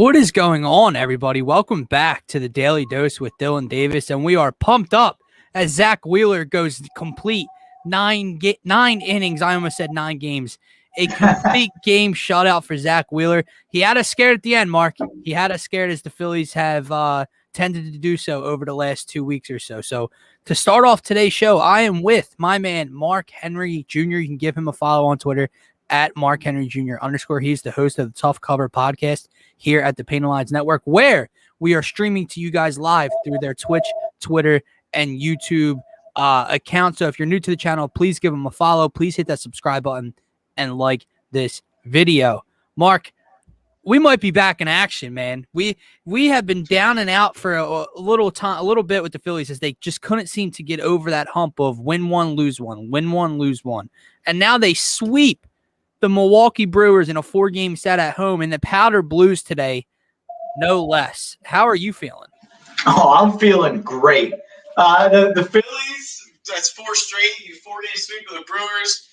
What is going on, everybody? Welcome back to the Daily Dose with Dylan Davis, and we are pumped up as Zach Wheeler goes complete nine innings. I almost said 9 games. A complete game shutout for Zach Wheeler. He had us scared at the end, Mark. He had us scared as the Phillies have tended to do so over the last 2 weeks or so. So to start off today's show, I am with my man, Mark Henry Jr. You can give him a follow on Twitter at Mark Henry Jr. _. He's the host of the Tough Cover podcast here at the Paint Lines Network, where we are streaming to you guys live through their Twitch, Twitter, and YouTube account. So if you're new to the channel, please give them a follow. Please hit that subscribe button and like this video. Mark, we might be back in action, man. We have been down and out for a little bit with the Phillies as they just couldn't seem to get over that hump of win one, lose one, win one, lose one. And now they sweep the Milwaukee Brewers in a 4-game set at home, and the Powder Blues today, no less. How are you feeling? Oh, I'm feeling great. The Phillies, that's 4 straight. You 4-game sweep of the Brewers.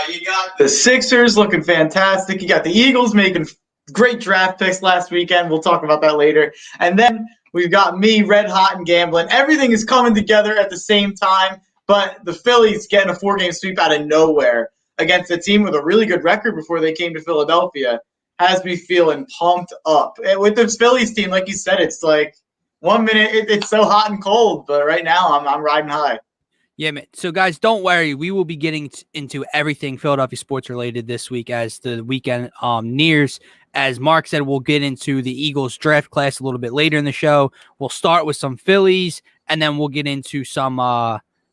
You got the Sixers looking fantastic. You got the Eagles making great draft picks last weekend. We'll talk about that later. And then we've got me red hot and gambling. Everything is coming together at the same time, but the Phillies getting a 4-game sweep out of nowhere against a team with a really good record before they came to Philadelphia has me feeling pumped up. And with this Phillies team, like you said, it's like 1 minute it's so hot and cold, but right now I'm riding high. Yeah, man. So, guys, don't worry. We will be getting into everything Philadelphia sports related this week as the weekend nears. As Mark said, we'll get into the Eagles draft class a little bit later in the show. We'll start with some Phillies, and then we'll get into some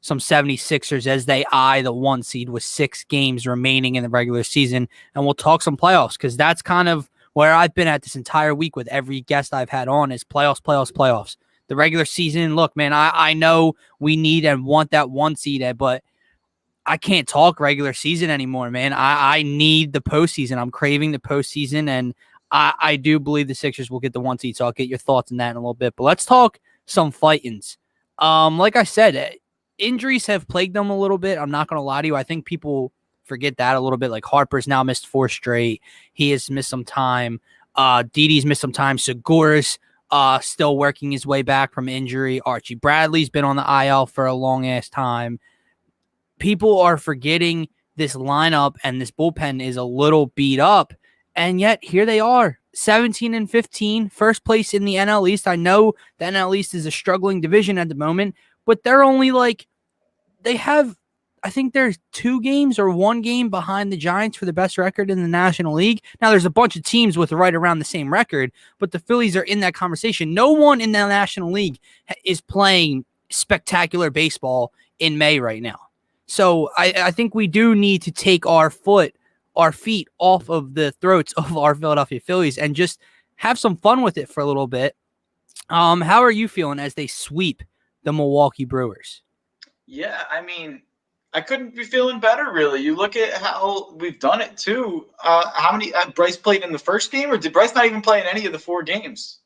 76ers as they eye the 1 seed with 6 games remaining in the regular season. And we'll talk some playoffs because that's kind of where I've been at this entire week with every guest I've had on is playoffs. The regular season, look, man, I know we need and want that 1 seed, but I can't talk regular season anymore, man. I need the postseason. I'm craving the postseason, and I do believe the Sixers will get the 1 seed, so I'll get your thoughts on that in a little bit. But let's talk some fightings. Like I said, injuries have plagued them a little bit. I'm not going to lie to you. I think people forget that a little bit. Like Harper's now missed 4 straight. He has missed some time. Didi's missed some time. Segura's still working his way back from injury. Archie Bradley's been on the IL for a long-ass time. People are forgetting this lineup, and this bullpen is a little beat up, and yet here they are, 17-15, first place in the NL East. I know the NL East is a struggling division at the moment, but they're only I think there's 2 games or 1 game behind the Giants for the best record in the National League. Now, there's a bunch of teams with right around the same record, but the Phillies are in that conversation. No one in the National League is playing spectacular baseball in May right now. So I think we do need to take our feet off of the throats of our Philadelphia Phillies and just have some fun with it for a little bit. How are you feeling as they sweep the Milwaukee Brewers? Yeah, I mean, I couldn't be feeling better, really. You look at how we've done it, too. How many Bryce played in the first game, or did Bryce not even play in any of the 4 games?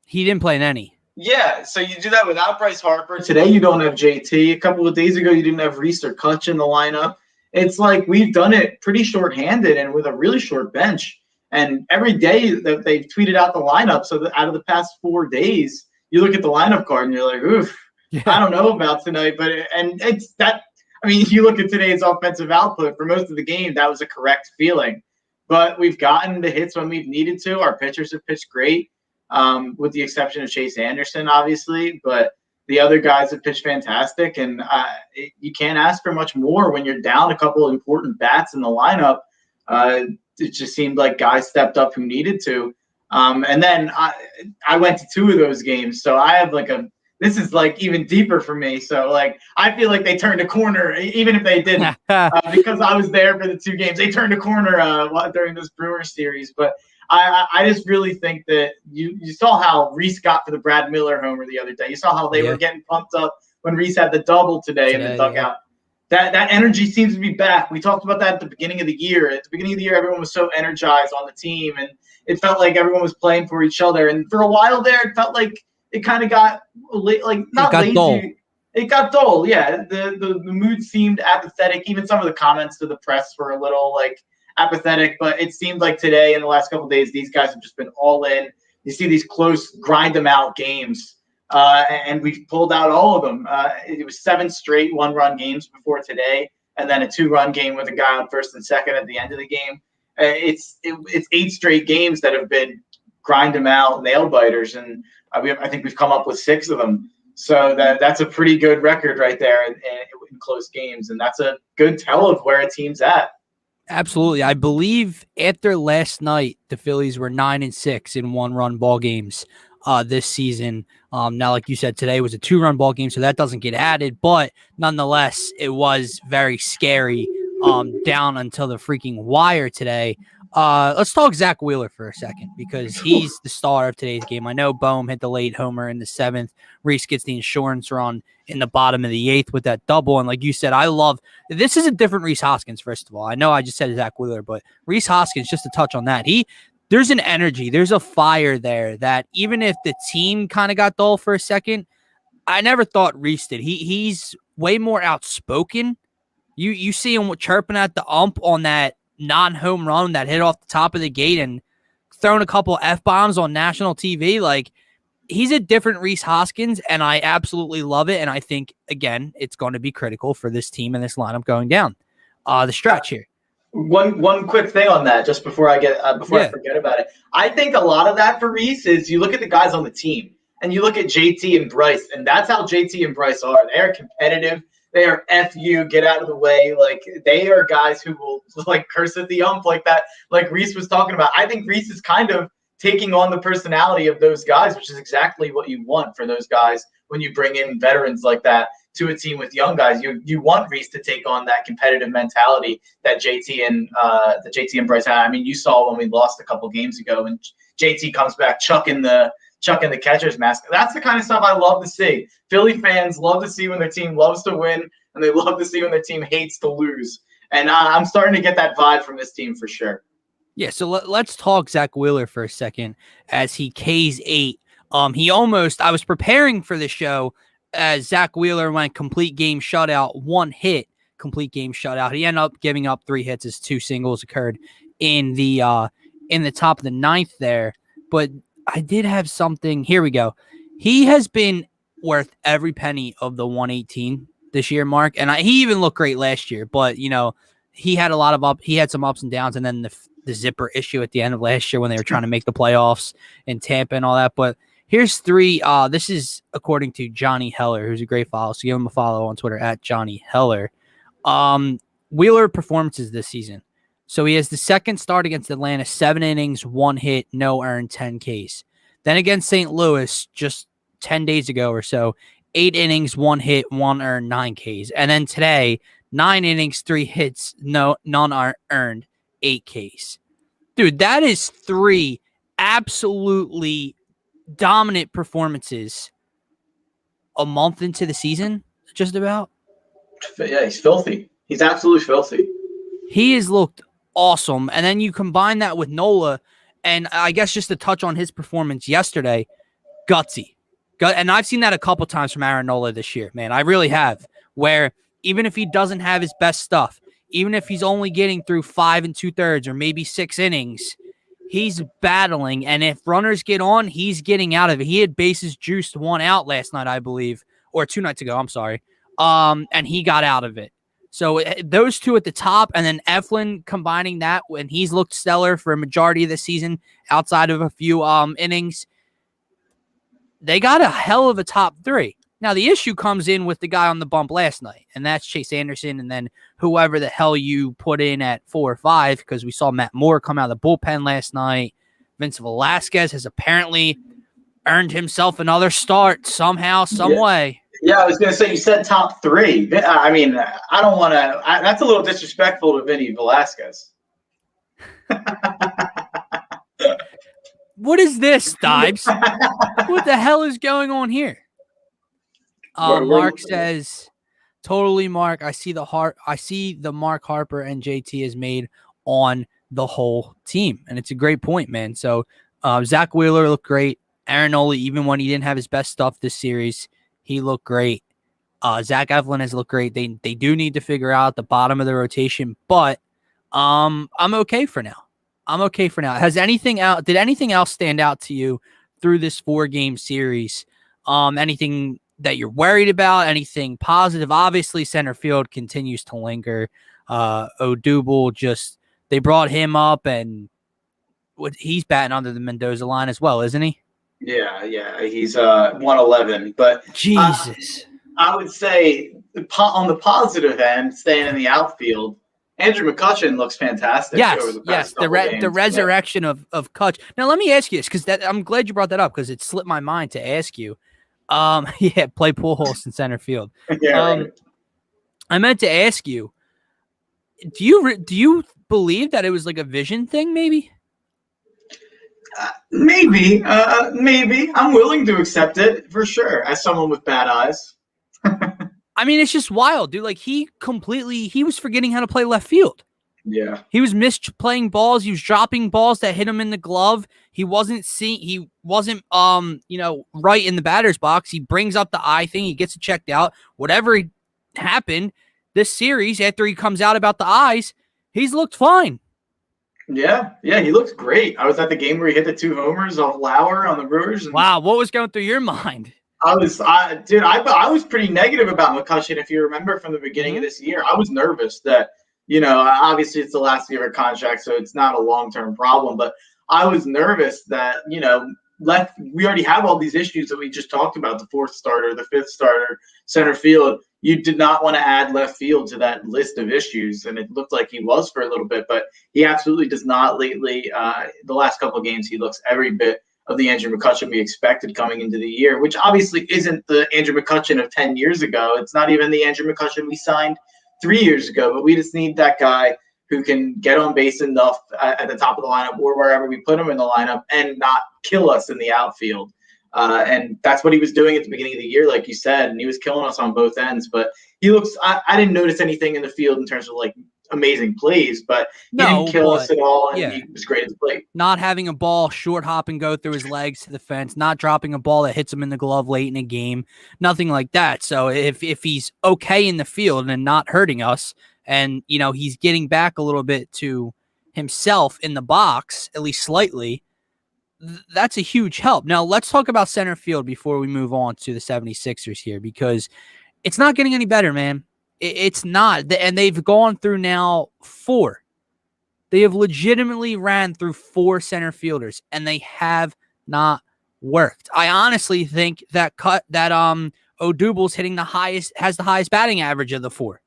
He didn't play in any. Yeah, so you do that without Bryce Harper. Today you don't have JT. A couple of days ago you didn't have Reese or Kutch in the lineup. It's like we've done it pretty shorthanded and with a really short bench. And every day that they've tweeted out the lineup, so that out of the past 4 days, you look at the lineup card and you're like, oof, yeah. I don't know about tonight. And it's that. I mean, if you look at today's offensive output for most of the game, that was a correct feeling. But we've gotten the hits when we've needed to. Our pitchers have pitched great. With the exception of Chase Anderson, obviously, but the other guys have pitched fantastic, and you can't ask for much more when you're down a couple of important bats in the lineup. It just seemed like guys stepped up who needed to, and then I went to 2 of those games, so I have this is even deeper for me. So I feel like they turned a corner, even if they didn't, because I was there for the 2 games. They turned a corner during this Brewers series, but I just really think that you saw how Reese got for the Brad Miller homer the other day. You saw how they were getting pumped up when Reese had the double today in the dugout. Yeah. That energy seems to be back. We talked about that at the beginning of the year. At the beginning of the year, everyone was so energized on the team, and it felt like everyone was playing for each other. And for a while there, it felt like it kind of got not lazy. Dull. It got dull. Yeah, the mood seemed apathetic. Even some of the comments to the press were a little apathetic, but it seemed like today in the last couple of days, these guys have just been all in. you see these close, grind them out games. And we've pulled out all of them. It was 7 straight 1-run games before today, and then a 2-run game with a guy on first and second at the end of the game. It's 8 straight games that have been grind them out nail biters, and I think we've come up with 6 of them. So that's a pretty good record right there in close games, and that's a good tell of where a team's at. Absolutely. I believe after last night, the Phillies were 9-6 in 1-run ball games this season. Now, like you said, today was a 2-run ball game, so that doesn't get added. But nonetheless, it was very scary down until the freaking wire today. Let's talk Zach Wheeler for a second, because he's the star of today's game. I know Bohm hit the late homer in the 7th. Reese gets the insurance run in the bottom of the 8th with that double. And like you said, this is a different Rhys Hoskins, first of all. I know I just said Zach Wheeler, but Rhys Hoskins, just to touch on that, there's an energy, there's a fire there that even if the team kind of got dull for a second, I never thought Reese did. He's way more outspoken. You see him chirping at the ump on that non-home run that hit off the top of the gate and throwing a couple F-bombs on national TV. Like, he's a different Rhys Hoskins, and I absolutely love it. And I think, again, it's going to be critical for this team and this lineup going down the stretch here. One quick thing on that, just before I forget about it. I think a lot of that for Reese is you look at the guys on the team, and you look at JT and Bryce, and that's how JT and Bryce are. They are competitive. They are F you, get out of the way. Like, they are guys who will like curse at the ump like that, like Reese was talking about. I think Reese is kind of taking on the personality of those guys, which is exactly what you want for those guys when you bring in veterans like that to a team with young guys. You want Reese to take on that competitive mentality that JT and Bryce had. I mean, you saw when we lost a couple games ago, and JT comes back chucking the catcher's mask. That's the kind of stuff I love to see. Philly fans love to see when their team loves to win, and they love to see when their team hates to lose. And I'm starting to get that vibe from this team for sure. Yeah, so let's talk Zach Wheeler for a second as he Ks 8. I was preparing for the show as Zach Wheeler went complete game shutout, 1 hit, complete game shutout. He ended up giving up 3 hits as 2 singles occurred in the top of the 9th there. But I did have something. Here we go. He has been worth every penny of the 118 this year, Mark. And he even looked great last year, but he had some ups and downs, and then the zipper issue at the end of last year when they were trying to make the playoffs in Tampa and all that. But here's 3. This is according to Johnny Heller, who's a great follow. So give him a follow on Twitter at Johnny Heller. Wheeler performances this season. So he has the second start against Atlanta, 7 innings, 1 hit, no earned, 10 Ks. Then against St. Louis, just 10 days ago or so, 8 innings, 1 hit, 1 earned, 9 Ks. And then today, 9 innings, 3 hits, none earned, 8 Ks. Dude, that is 3 absolutely dominant performances a month into the season, just about. Yeah, he's filthy. He's absolutely filthy. He has looked awesome. And then you combine that with Nola, and I guess just to touch on his performance yesterday, gutsy. And I've seen that a couple times from Aaron Nola this year, man. I really have, where even if he doesn't have his best stuff, even if he's only getting through 5 2/3 or maybe 6 innings, he's battling. And if runners get on, he's getting out of it. He had bases juiced 1 out last night, I believe, or 2 nights ago. I'm sorry. And he got out of it. So those 2 at the top, and then Eflin combining that when he's looked stellar for a majority of the season outside of a few innings, they got a hell of a top 3. Now, the issue comes in with the guy on the bump last night, and that's Chase Anderson, and then whoever the hell you put in at 4 or 5, because we saw Matt Moore come out of the bullpen last night. Vince Velasquez has apparently earned himself another start somehow, some way. Yeah, I was going to say, you said top 3. I mean, I don't want to – that's a little disrespectful to Vinny Velasquez. What is this, Stibes? What the hell is going on here? Mark says, totally, Mark. I see the Mark Harper and JT has made on the whole team. And it's a great point, man. So Zach Wheeler looked great. Aaron Nola, even when he didn't have his best stuff this series, he looked great. Zach Eflin has looked great. They do need to figure out the bottom of the rotation, but I'm okay for now. Did anything else stand out to you through this 4-game series. Anything that you're worried about? Anything positive? Obviously, center field continues to linger. Odubel they brought him up, and he's batting under the Mendoza line as well, isn't he? Yeah, he's 111. But Jesus, I would say on the positive end, staying in the outfield, Andrew McCutchen looks fantastic. Over the past couple games. The resurrection of Kutch. Now let me ask you this, because I'm glad you brought that up, because it slipped my mind to ask you. Play Pujols in center field. Right. I meant to ask you, do you believe that it was like a vision thing, maybe? Maybe. I'm willing to accept it for sure. As someone with bad eyes. I mean, it's just wild, dude. Like he was forgetting how to play left field. Yeah. He was misplaying balls. He was dropping balls that hit him in the glove. He wasn't right in the batter's box. He brings up the eye thing. He gets it checked out. Whatever happened this series, after he comes out about the eyes, he's looked fine. Yeah, he looks great. I was at the game where he hit the 2 homers off Lauer on the Brewers. Wow, what was going through your mind? I was pretty negative about McCutchen. If you remember from the beginning of this year, I was nervous that, obviously it's the last year of a contract, so it's not a long-term problem. But I was nervous that, we already have all these issues that we just talked about, the 4th starter, the 5th starter, center field. You did not want to add left field to that list of issues, and it looked like he was for a little bit, but he absolutely does not lately. The last couple of games, he looks every bit of the Andrew McCutchen we expected coming into the year, which obviously isn't the Andrew McCutchen of 10 years ago. It's not even the Andrew McCutchen we signed 3 years ago, but we just need that guy who can get on base enough at the top of the lineup or wherever we put him in the lineup and not kill us in the outfield. And that's what he was doing at the beginning of the year, like you said, and he was killing us on both ends. But he looks – I didn't notice anything in the field in terms of, like, amazing plays, but he didn't kill us at all, and he was great at the plate. Not having a ball short hop and go through his legs to the fence, not dropping a ball that hits him in the glove late in a game, nothing like that. So if he's okay in the field and not hurting us, and, he's getting back a little bit to himself in the box, at least slightly, that's a huge help. Now, let's talk about center field before we move on to the 76ers here, because it's not getting any better, man. It's not. And they've gone through now 4. They have legitimately ran through 4 center fielders, and they have not worked. I honestly think that Odubel's has the highest batting average of the 4.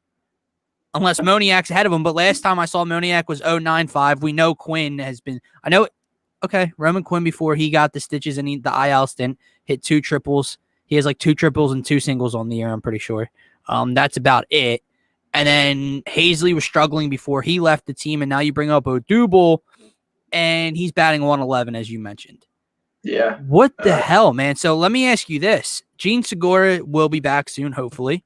Unless Moniak's ahead of him. But last time I saw Moniak was 0.95. We know Quinn has been – I know – okay, Roman Quinn, before he got the stitches and the IL stint, hit 2 triples. He has like 2 triples and 2 singles on the year, I'm pretty sure. That's about it. And then Hazley was struggling before he left the team, and now you bring up Odubel, and he's batting 111, as you mentioned. Yeah. What the hell, man? So let me ask you this. Gene Segura will be back soon, hopefully.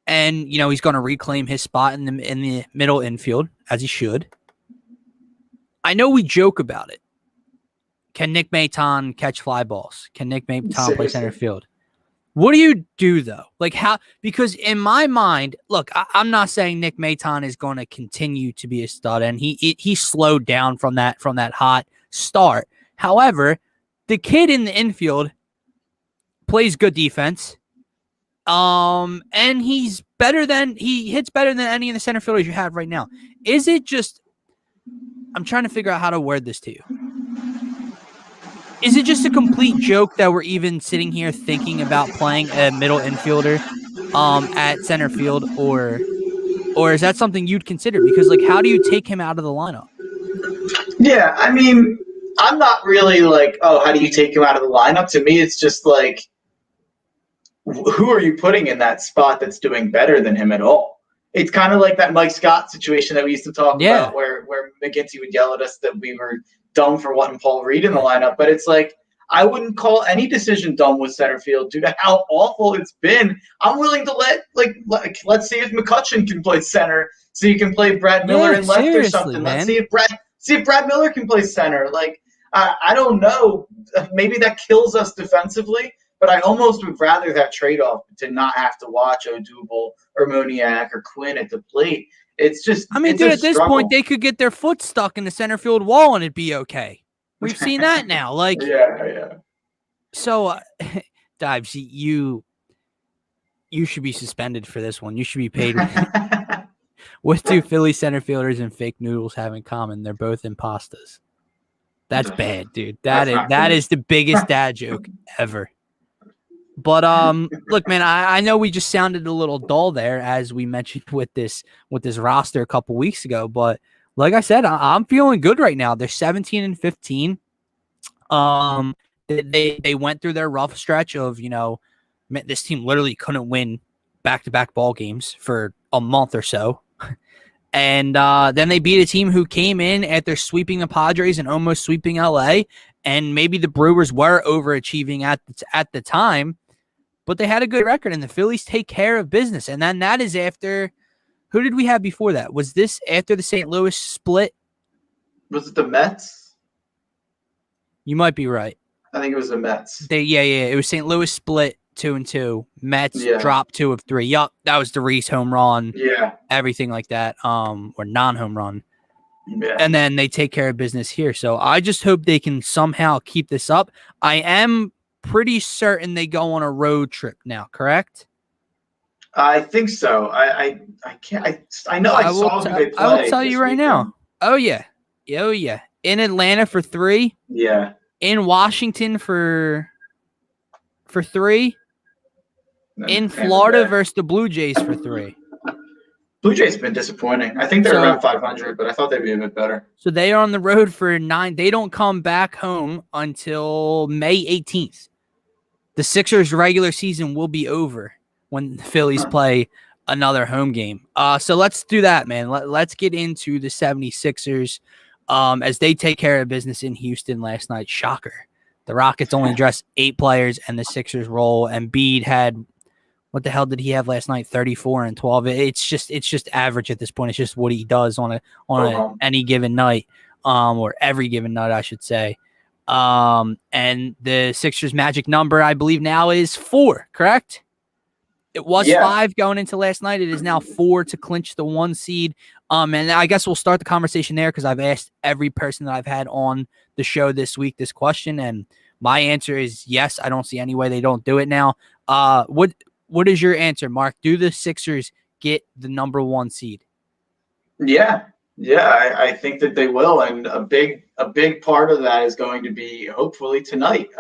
And, he's going to reclaim his spot in the middle infield, as he should. I know we joke about it. Can Nick Maton catch fly balls? Can Nick Maton play center field? What do you do, though? Like how? Because in my mind, look, I'm not saying Nick Maton is going to continue to be a stud, and he slowed down from that hot start. However, the kid in the infield plays good defense, and he hits better than any of the center fielders you have right now. Is it just? I'm trying to figure out how to word this to you. Is it just a complete joke that we're even sitting here thinking about playing a middle infielder at center field, or is that something you'd consider? Because, like, how do you take him out of the lineup? Yeah, I mean, I'm not really like, oh, how do you take him out of the lineup? To me, it's just like, who are you putting in that spot that's doing better than him at all? It's kind of like that Mike Scott situation that we used to talk about where McGinty would yell at us that we were dumb for wanting Paul Reed in the lineup. But it's like, I wouldn't call any decision dumb with center field due to how awful it's been. I'm willing to let's see if McCutchen can play center so you can play Brad Miller in left or something. Man. Let's see if Brad Miller can play center. Like, I don't know. Maybe that kills us defensively. But I almost would rather that trade-off to not have to watch Odubel or Moniak or Quinn at the plate. It's just – I mean, dude, at this point, they could get their foot stuck in the center field wall and it'd be okay. We've seen that now. Like, yeah. so, Dives, you should be suspended for this one. You should be paid. What do Philly center fielders and fake noodles have in common? They're both impastas. That's bad, dude. That is the biggest dad joke ever. But look, man, I know we just sounded a little dull there, as we mentioned with this roster a couple weeks ago. But like I said, I'm feeling good right now. They're 17-15. They went through their rough stretch of, this team literally couldn't win back-to-back ball games for a month or so. And then they beat a team who came in after sweeping the Padres and almost sweeping LA. And maybe the Brewers were overachieving at the time, but they had a good record, and the Phillies take care of business. And then that is after, who did we have before that? Was this after the St. Louis split? Was it the Mets? You might be right. I think it was the Mets. It was St. Louis split 2-2. Mets dropped 2 of 3. Yup, that was the Reese home run. Yeah. Everything like that, or non-home run. Yeah. And then they take care of business here. So I just hope they can somehow keep this up. I am pretty certain they go on a road trip now, correct? I think so. I know I saw who they play. I will tell you right now. Oh yeah. In Atlanta for 3. Yeah. In Washington for 3. In Florida versus the Blue Jays for 3. Blue Jays have been disappointing. I think they're around 500, but I thought they'd be a bit better. So they are on the road for 9. They don't come back home until May 18th. The Sixers' regular season will be over when the Phillies play another home game. So let's do that, man. Let's get into the 76ers as they take care of business in Houston last night. Shocker. The Rockets only dressed 8 players, and the Sixers roll. Embiid had, what the hell did he have last night? 34 and 12. It's just average at this point. It's just what he does on any given night, or every given night, I should say. And the Sixers' magic number, I believe now, is 4, correct? It was 5 going into last night. It is now 4 to clinch the 1 seed. And I guess we'll start the conversation there, because I've asked every person that I've had on the show this week this question, and my answer is yes. I don't see any way they don't do it now. What is your answer, Mark? Do the Sixers get the number 1 seed? Yeah, I think that they will, and a big part of that is going to be hopefully tonight.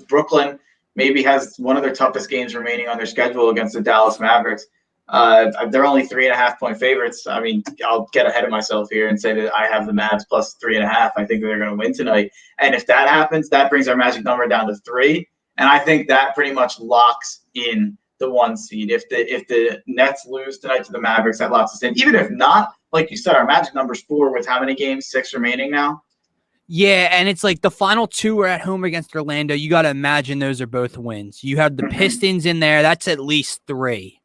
Brooklyn maybe has one of their toughest games remaining on their schedule against the Dallas Mavericks. They're only 3.5-point favorites. I mean, I'll get ahead of myself here and say that I have the Mavs plus 3.5. I think they're going to win tonight, and if that happens, that brings our magic number down to 3, and I think that pretty much locks in the 1 seed. If the Nets lose tonight to the Mavericks, that locks us in. Even if not, like you said, our magic number's 4 with how many games? 6 remaining now? Yeah, and it's like the final 2 are at home against Orlando. You got to imagine those are both wins. You have the Pistons in there. That's at least 3.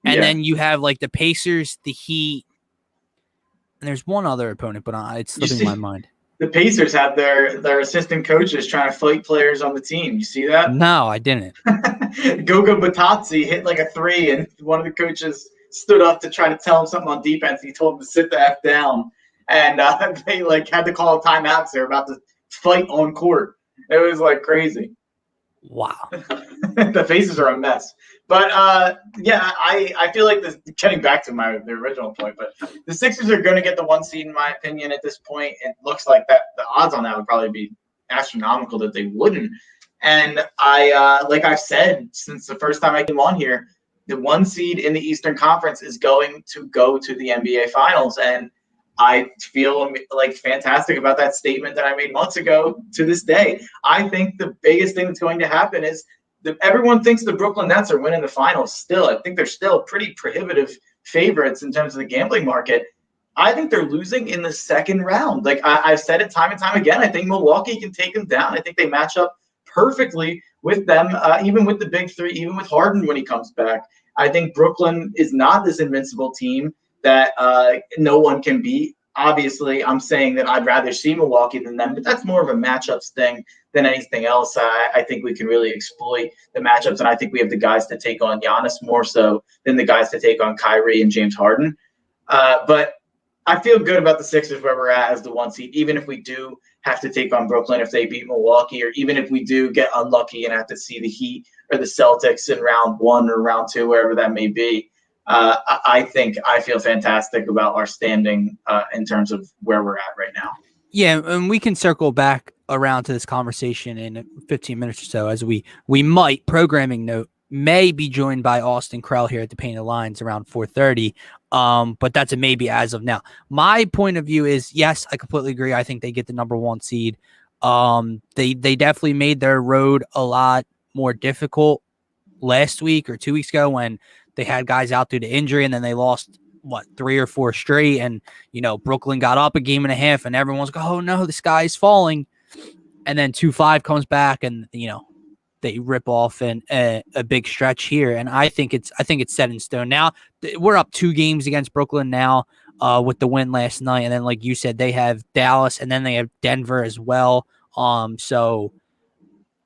And then you have like the Pacers, the Heat, and there's one other opponent, but it's slipping my mind. The Pacers have their assistant coaches trying to fight players on the team. You see that? No, I didn't. Goga Batazzi hit like a 3, and one of the coaches stood up to try to tell him something on defense. He told him to sit the F down, and they had to call a timeout because they're about to fight on court. It was like crazy. Wow. The Pacers are a mess. But I feel like getting back to the original point, but the Sixers are going to get the 1 seed in my opinion at this point. It looks like that the odds on that would probably be astronomical that they wouldn't. And like I've said since the first time I came on here, the 1 seed in the Eastern Conference is going to go to the NBA Finals, and I feel like fantastic about that statement that I made months ago to this day. I think the biggest thing that's going to happen is everyone thinks the Brooklyn Nets are winning the finals still. I think they're still pretty prohibitive favorites in terms of the gambling market. I think they're losing in the second round. Like I've said it time and time again, I think Milwaukee can take them down. I think they match up perfectly with them, even with the big 3, even with Harden when he comes back. I think Brooklyn is not this invincible team that no one can beat. Obviously, I'm saying that I'd rather see Milwaukee than them, but that's more of a matchups thing than anything else. I think we can really exploit the matchups, and I think we have the guys to take on Giannis more so than the guys to take on Kyrie and James Harden. But I feel good about the Sixers where we're at as the 1 seed, even if we do have to take on Brooklyn if they beat Milwaukee, or even if we do get unlucky and have to see the Heat or the Celtics in round 1 or round 2, wherever that may be. I think I feel fantastic about our standing in terms of where we're at right now. Yeah, and we can circle back around to this conversation in 15 minutes or so, as we might, programming note, may be joined by Austin Krell here at the Painted Lines around 4:30. But that's a maybe as of now. My point of view is, yes, I completely agree. I think they get the number 1 seed. They definitely made their road a lot more difficult last week or 2 weeks ago when they had guys out due to injury, and then they lost 3 or 4 straight, and Brooklyn got up a game and a half, and everyone's like, oh no, the sky is falling, and then 2-5 comes back, and they rip off a big stretch here, and I think it's set in stone now. We're up 2 games against Brooklyn now with the win last night, and then like you said, they have Dallas, and then they have Denver as well. So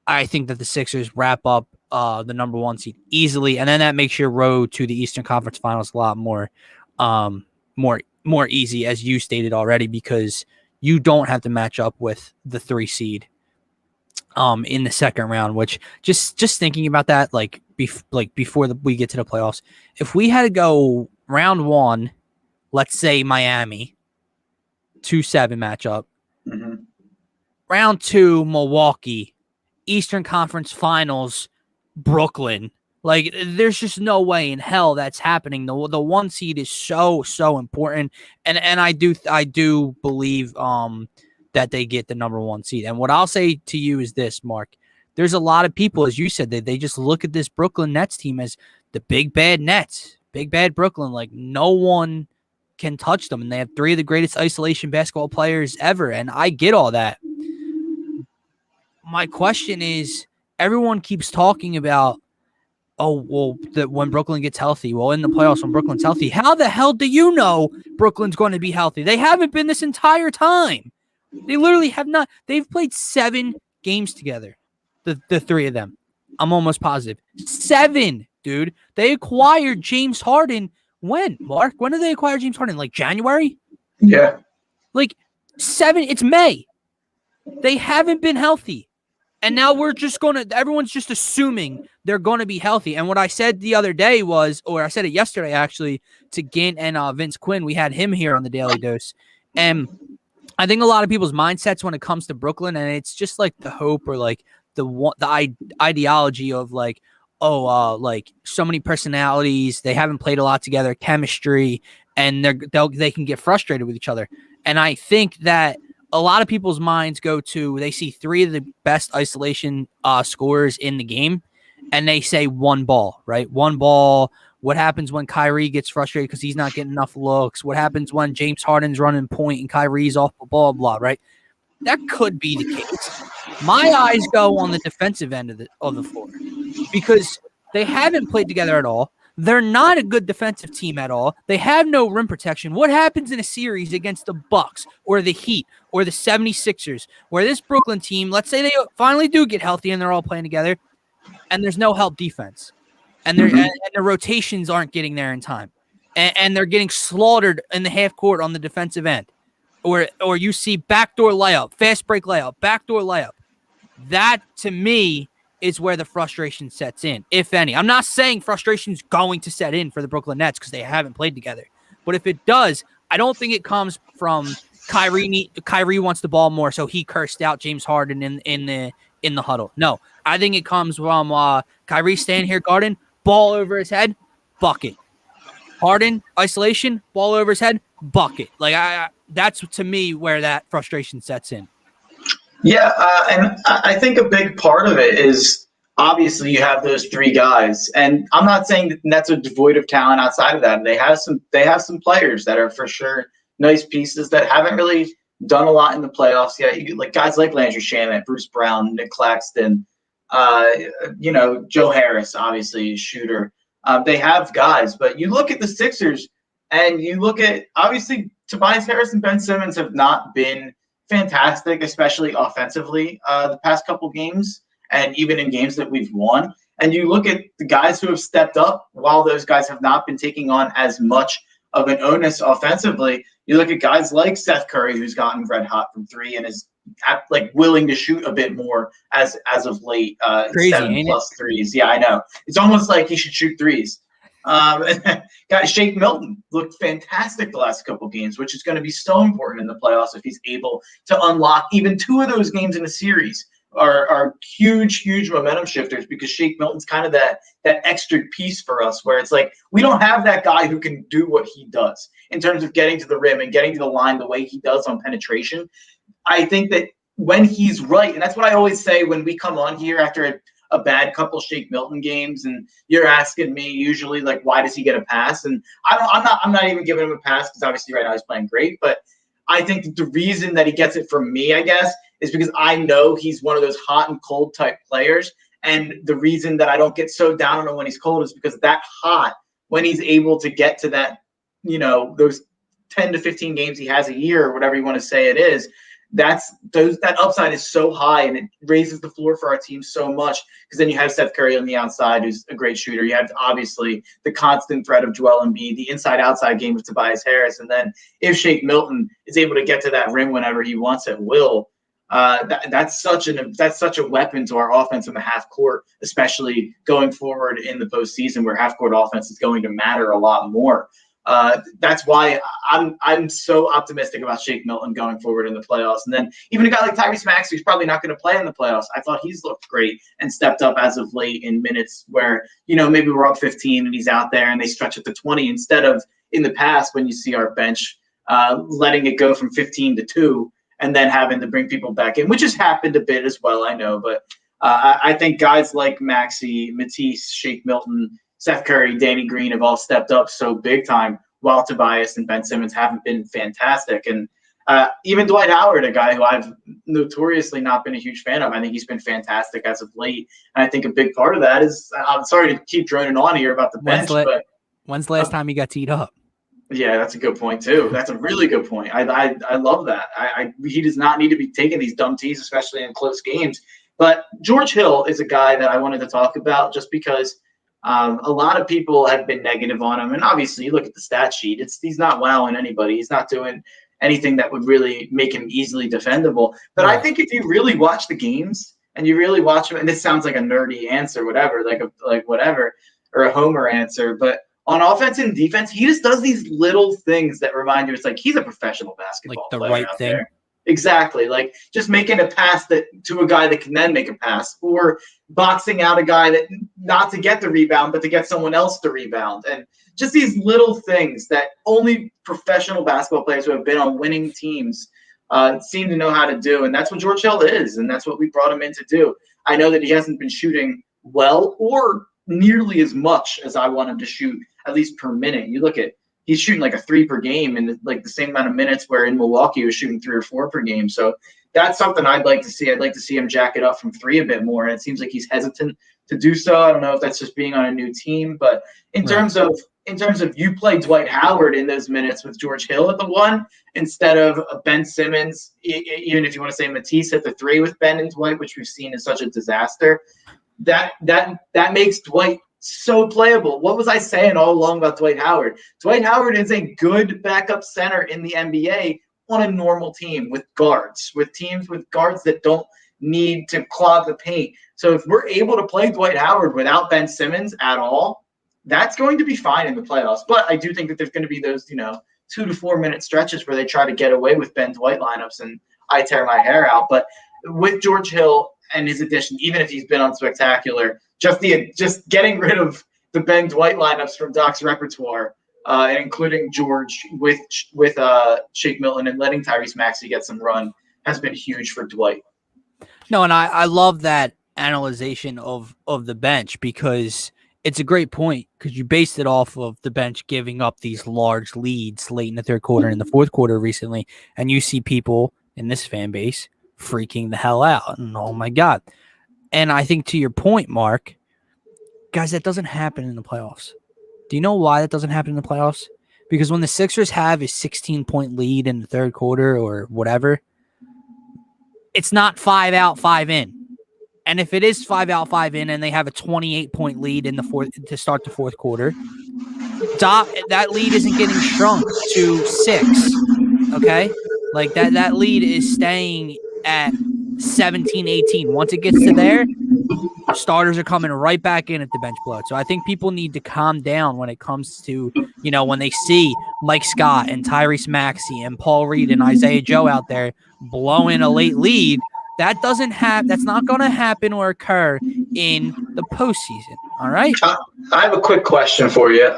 I think that the Sixers wrap up the number 1 seed easily, and then that makes your road to the Eastern Conference Finals a lot more easy, as you stated already, because you don't have to match up with the 3 seed in the second round. Which just thinking about that, before we get to the playoffs, if we had to go round 1, let's say Miami 2-7 matchup, round 2 Milwaukee, Eastern Conference Finals Brooklyn. There's just no way in hell that's happening. The 1 seed is so important, and I do believe that they get the number 1 seed. And what I'll say to you is this, Mark: there's a lot of people, as you said, they just look at this Brooklyn Nets team as the big bad Nets, big bad Brooklyn. Like, no one can touch them, and they have 3 of the greatest isolation basketball players ever. And I get all that. My question is, everyone keeps talking about, when Brooklyn gets healthy. Well, in the playoffs, when Brooklyn's healthy, how the hell do you know Brooklyn's going to be healthy? They haven't been this entire time. They literally have not. They've played 7 games together, the 3 of them. I'm almost positive. 7, dude. They acquired James Harden when, Mark? When did they acquire James Harden? January? Yeah. 7. It's May. They haven't been healthy. And now everyone's just assuming they're going to be healthy. And what I said the other day was, or I said it yesterday actually, to Gint and Vince Quinn. We had him here on the Daily Dose. And I think a lot of people's mindsets when it comes to Brooklyn, and it's just the hope or the ideology of so many personalities, they haven't played a lot together, chemistry, and they can get frustrated with each other. And I think that a lot of people's minds go to, they see 3 of the best isolation scorers in the game, and they say 1 ball, right? 1 ball. What happens when Kyrie gets frustrated because he's not getting enough looks? What happens when James Harden's running point and Kyrie's off the ball, blah, right? That could be the case. My eyes go on the defensive end of the floor, because they haven't played together at all. They're not a good defensive team at all. They have no rim protection. What happens in a series against the Bucks or the Heat or the 76ers, where this Brooklyn team, let's say they finally do get healthy and they're all playing together, and there's no help defense, and and the rotations aren't getting there in time, and they're getting slaughtered in the half court on the defensive end, or you see backdoor layup, fast break layup, backdoor layup. That, to me, is where the frustration sets in, if any. I'm not saying frustration's going to set in for the Brooklyn Nets because they haven't played together. But if it does, I don't think it comes from Kyrie wants the ball more, so he cursed out James Harden in the huddle. No, I think it comes from Kyrie standing here guarding, ball over his head, bucket. Harden, isolation, ball over his head, bucket. That's, to me, where that frustration sets in. Yeah, and I think a big part of it is, obviously, you have those 3 guys, and I'm not saying that Nets are devoid of talent outside of that. They have some players that are for sure nice pieces that haven't really done a lot in the playoffs yet. Guys like Landry Shamet, Bruce Brown, Nick Claxton, Joe Harris, obviously shooter. They have guys, but you look at the Sixers and you look at, obviously, Tobias Harris and Ben Simmons have not been fantastic, especially offensively, the past couple games, and even in games that we've won. And you look at the guys who have stepped up while those guys have not been taking on as much of an onus offensively. You look at guys like Seth Curry, who's gotten red hot from three and is like willing to shoot a bit more as of late. Crazy, 7+ threes. Yeah, I know. It's almost like he should shoot threes. Guys, Shake Milton looked fantastic the last couple games, which is going to be so important in the playoffs if he's able to unlock even 2 of those games in a series. Are huge momentum shifters because Shake Milton's kind of that extra piece for us where it's like we don't have that guy who can do what he does in terms of getting to the rim and getting to the line the way he does on penetration. I think that when he's right, and that's what I always say when we come on here after a bad couple Shake Milton games, and you're asking me usually like why does he get a pass? And I'm not even giving him a pass because obviously right now he's playing great, but I think that the reason that he gets it from me, I guess, is because I know he's one of those hot and cold type players. And the reason that I don't get so down on him when he's cold is because that hot, when he's able to get to that, those 10 to 15 games he has a year or whatever you want to say it is, that upside is so high and it raises the floor for our team so much because then you have Seth Curry on the outside who's a great shooter. You have obviously the constant threat of Joel Embiid, the inside-outside game of Tobias Harris, and then if Shake Milton is able to get to that rim whenever he wants at will, that's such a weapon to our offense in the half court, especially going forward in the postseason where half court offense is going to matter a lot more. That's why I'm so optimistic about Shake Milton going forward in the playoffs. And then even a guy like Tyrese Maxey, who's probably not going to play in the playoffs, I thought he's looked great and stepped up as of late in minutes where, maybe we're up 15 and he's out there and they stretch it to 20 instead of in the past when you see our bench letting it go from 15 to 2 and then having to bring people back in, which has happened a bit as well, I know. But I think guys like Maxey, Matisse, Shake Milton, Seth Curry, Danny Green have all stepped up so big time, while Tobias and Ben Simmons haven't been fantastic. And even Dwight Howard, a guy who I've notoriously not been a huge fan of, I think he's been fantastic as of late. And I think a big part of that is, I'm sorry to keep droning on here about the bench, but when's the last time he got teed up? Yeah, that's a good point too. That's a really good point. I love that. He does not need to be taking these dumb tees, especially in close games. But George Hill is a guy that I wanted to talk about just because a lot of people have been negative on him. And obviously, you look at the stat sheet, he's not wowing anybody. He's not doing anything that would really make him easily defendable. But I think if you really watch the games and you really watch him, and this sounds like a nerdy answer, whatever, whatever, or a homer answer, but on offense and defense, he just does these little things that remind you it's like he's a professional basketball player. Like the right thing. There. Exactly. Like just making a pass to a guy that can then make a pass, or boxing out a guy that not to get the rebound, but to get someone else to rebound. And just these little things that only professional basketball players who have been on winning teams seem to know how to do. And that's what George Hill is. And that's what we brought him in to do. I know that he hasn't been shooting well or nearly as much as I want him to shoot, at least per minute. You look at, he's shooting like a 3 per game in like the same amount of minutes where in Milwaukee he was shooting 3 or 4 per game. So that's something I'd like to see. I'd like to see him jack it up from 3 a bit more. And it seems like he's hesitant to do so. I don't know if that's just being on a new team, but in terms of you play Dwight Howard in those minutes with George Hill at the 1 instead of Ben Simmons, even if you want to say Matisse at the 3 with Ben and Dwight, which we've seen is such a disaster. That makes Dwight so playable. What was I saying all along about Dwight Howard? Dwight Howard is a good backup center in the NBA on a normal team with teams with guards that don't need to clog the paint. So if we're able to play Dwight Howard without Ben Simmons at all, that's going to be fine in the playoffs. But I do think that there's going to be those, 2 to 4 minute stretches where they try to get away with Ben Dwight lineups and I tear my hair out. But with George Hill and his addition, even if he's been unspectacular, just getting rid of the Ben Dwight lineups from Doc's repertoire, and including George with Shake Milton and letting Tyrese Maxey get some run has been huge for Dwight. No, and I love that analyzation of the bench because it's a great point because you based it off of the bench giving up these large leads late in the third quarter and in the fourth quarter recently, and you see people in this fan base freaking the hell out. And oh my God. And I think to your point, Mark, guys, that doesn't happen in the playoffs. Do you know why that doesn't happen in the playoffs? Because when the Sixers have a 16-point lead in the third quarter or whatever, it's not 5 out, 5 in. And if it is 5 out, 5 in and they have a 28-point lead in the fourth to start the fourth quarter, that lead isn't getting shrunk to 6. Okay, like that lead is staying at 17, 18. Once it gets to there, starters are coming right back in at the bench blowout. So I think people need to calm down when it comes to, when they see Mike Scott and Tyrese Maxey and Paul Reed and Isaiah Joe out there blowing a late lead. That's not going to happen or occur in the postseason. All right. I have a quick question for you.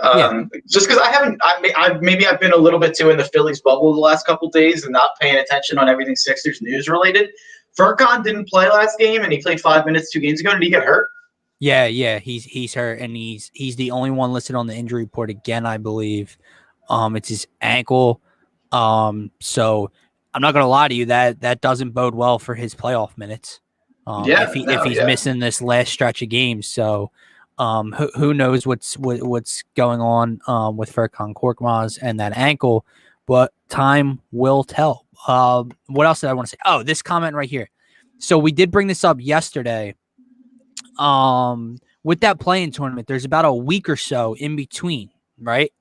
Just because I've been a little bit too in the Phillies bubble the last couple of days and not paying attention on everything Sixers news related. Furkan didn't play last game, and he played 5 minutes 2 games ago. Did he get hurt? Yeah, he's hurt, and he's the only one listed on the injury report again, I believe. It's his ankle. So I'm not gonna lie to you, that doesn't bode well for his playoff minutes. If he's missing this last stretch of games. So who knows what's going on with Furkan Korkmaz and that ankle, but time will tell. What else did I want to say? Oh, this comment right here. So we did bring this up yesterday. With that play-in tournament, there's about a week or so in between, right?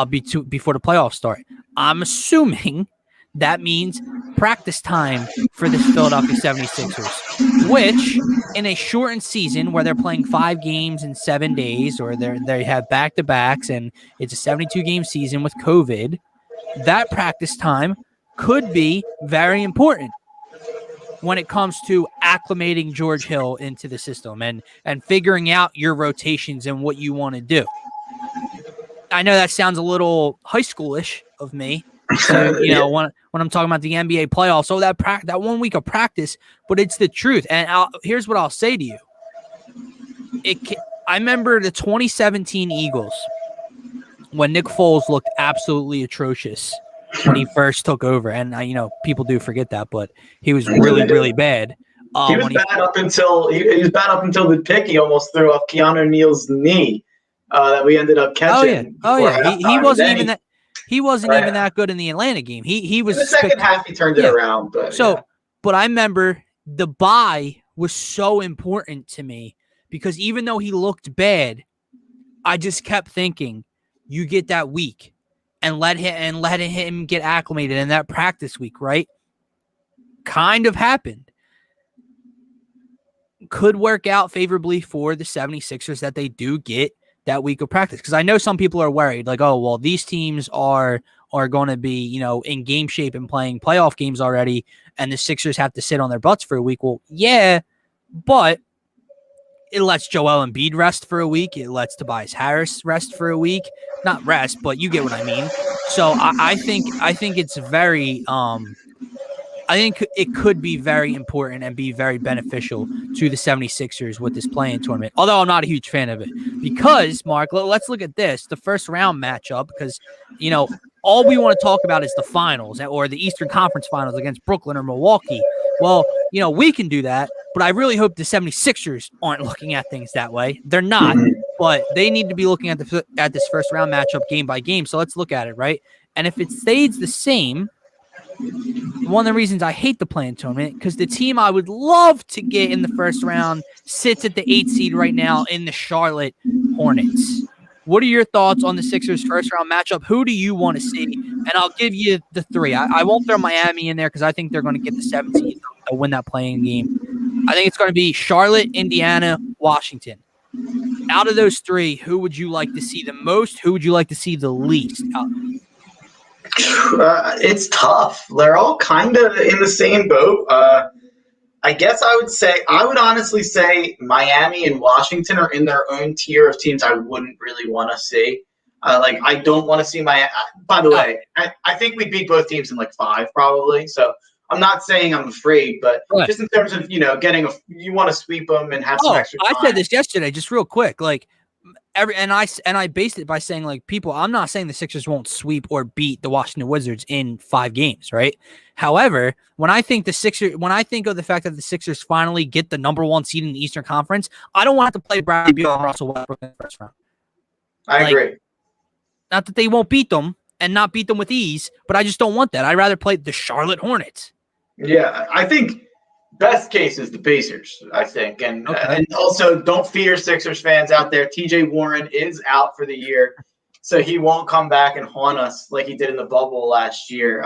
Before the playoffs start. I'm assuming that means practice time for the Philadelphia 76ers, which in a shortened season where they're playing 5 games in 7 days, or they have back-to-backs, and it's a 72-game season with COVID, that practice time could be very important when it comes to acclimating George Hill into the system and figuring out your rotations and what you want to do. I know that sounds a little high schoolish of me. So, when I'm talking about the NBA playoffs, so that 1 week of practice, but it's the truth. And here's what I'll say to you. I remember the 2017 Eagles when Nick Foles looked absolutely atrocious when he first took over. And, people do forget that, but he was really, really bad. He was bad up until the pick. He almost threw off Keanu Neal's knee that we ended up catching. Oh yeah. He wasn't even that. He wasn't even that good in the Atlanta game. He was in the second half. He turned it around, but I remember the bye was so important to me because even though he looked bad, I just kept thinking, you get that week and let him get acclimated. And that practice week, right, kind of happened. Could work out favorably for the 76ers that they do get that week of practice. Because I know some people are worried, like, oh, well, these teams are going to be, in game shape and playing playoff games already, and the Sixers have to sit on their butts for a week. Well, yeah, but it lets Joel Embiid rest for a week. It lets Tobias Harris rest for a week. Not rest, but you get what I mean. So I think it's very I think it could be very important and be very beneficial to the 76ers with this play-in tournament, although I'm not a huge fan of it. Because, Mark, let's look at this, the first round matchup, because, all we want to talk about is the finals or the Eastern Conference finals against Brooklyn or Milwaukee. Well, we can do that, but I really hope the 76ers aren't looking at things that way. They're not, but they need to be looking at this first round matchup game by game. So let's look at it, right? And if it stays the same, one of the reasons I hate the play-in tournament, because the team I would love to get in the first round sits at the 8th seed right now in the Charlotte Hornets. What are your thoughts on the Sixers first round matchup? Who do you want to see? And I'll give you the 3. I won't throw Miami in there because I think they're going to get the 7th seed to win that play-in game. I think it's going to be Charlotte, Indiana, Washington. Out of those 3, who would you like to see the most? Who would you like to see the least? It's tough. They're all kind of in the same boat. I guess I would honestly say Miami and Washington are in their own tier of teams I wouldn't really want to see. I don't want to see Miami. By the way, I think we beat both teams in 5 probably. So I'm not saying I'm afraid, but just in terms of, you want to sweep them and have some extra time. I said this yesterday, just real quick, I based it by saying, people, I'm not saying the Sixers won't sweep or beat the Washington Wizards in 5 games, right? However, when I think of the fact that the Sixers finally get the number 1 seed in the Eastern Conference, I don't want to play Bradley Beal and Russell Westbrook in the first round. I agree. Not that they won't beat them and not beat them with ease, but I just don't want that. I'd rather play the Charlotte Hornets. Yeah, I think best case is the Pacers, I think. And also, don't fear Sixers fans out there. TJ Warren is out for the year. so he won't come back and haunt us like he did in the bubble last year.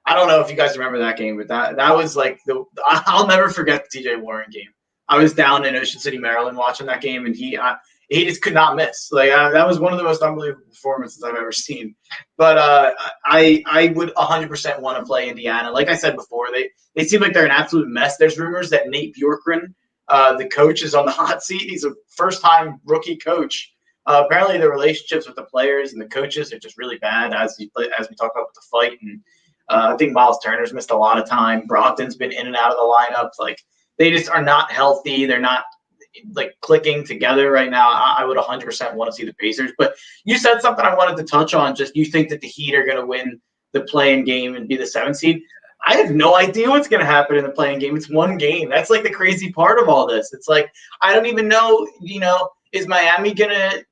I don't know if you guys remember that game, but that was like I'll never forget the TJ Warren game. I was down in Ocean City, Maryland, watching that game, and he just could not miss. Like that was one of the most unbelievable performances I've ever seen. But I would 100% want to play Indiana. Like I said before, they seem like they're an absolute mess. There's rumors that Nate Bjorkgren, the coach, is on the hot seat. He's a first-time rookie coach. Apparently, the relationships with the players and the coaches are just really bad, as we talk about with the fight. And I think Miles Turner's missed a lot of time. Brogdon's been in and out of the lineups. Like they just are not healthy. They're not like clicking together right now. I would 100% want to see the Pacers. But you said something I wanted to touch on. Just you think that the Heat are going to win the play-in game and be the 7th seed. I have no idea what's going to happen in the play-in game. It's one game. That's like the crazy part of all this. It's like I don't even know. Is Miami going to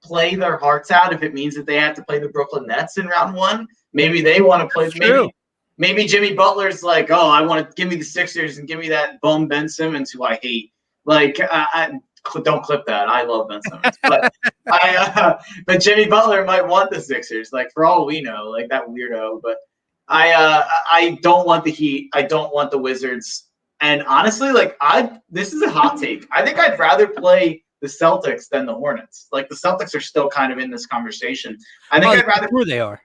play their hearts out if it means that they have to play the Brooklyn Nets in round 1? Maybe they want to play. Maybe Jimmy Butler's like, oh, I want to give me the Sixers and give me that bum Ben Simmons who I hate. Like, I don't clip that. I love Ben Simmons, but but Jimmy Butler might want the Sixers. Like for all we know, like that weirdo. But I don't want the Heat. I don't want the Wizards. And honestly, like this is a hot take. I think I'd rather play the Celtics than the Hornets. Like the Celtics are still kind of in this conversation. I think I'd rather. Who they are.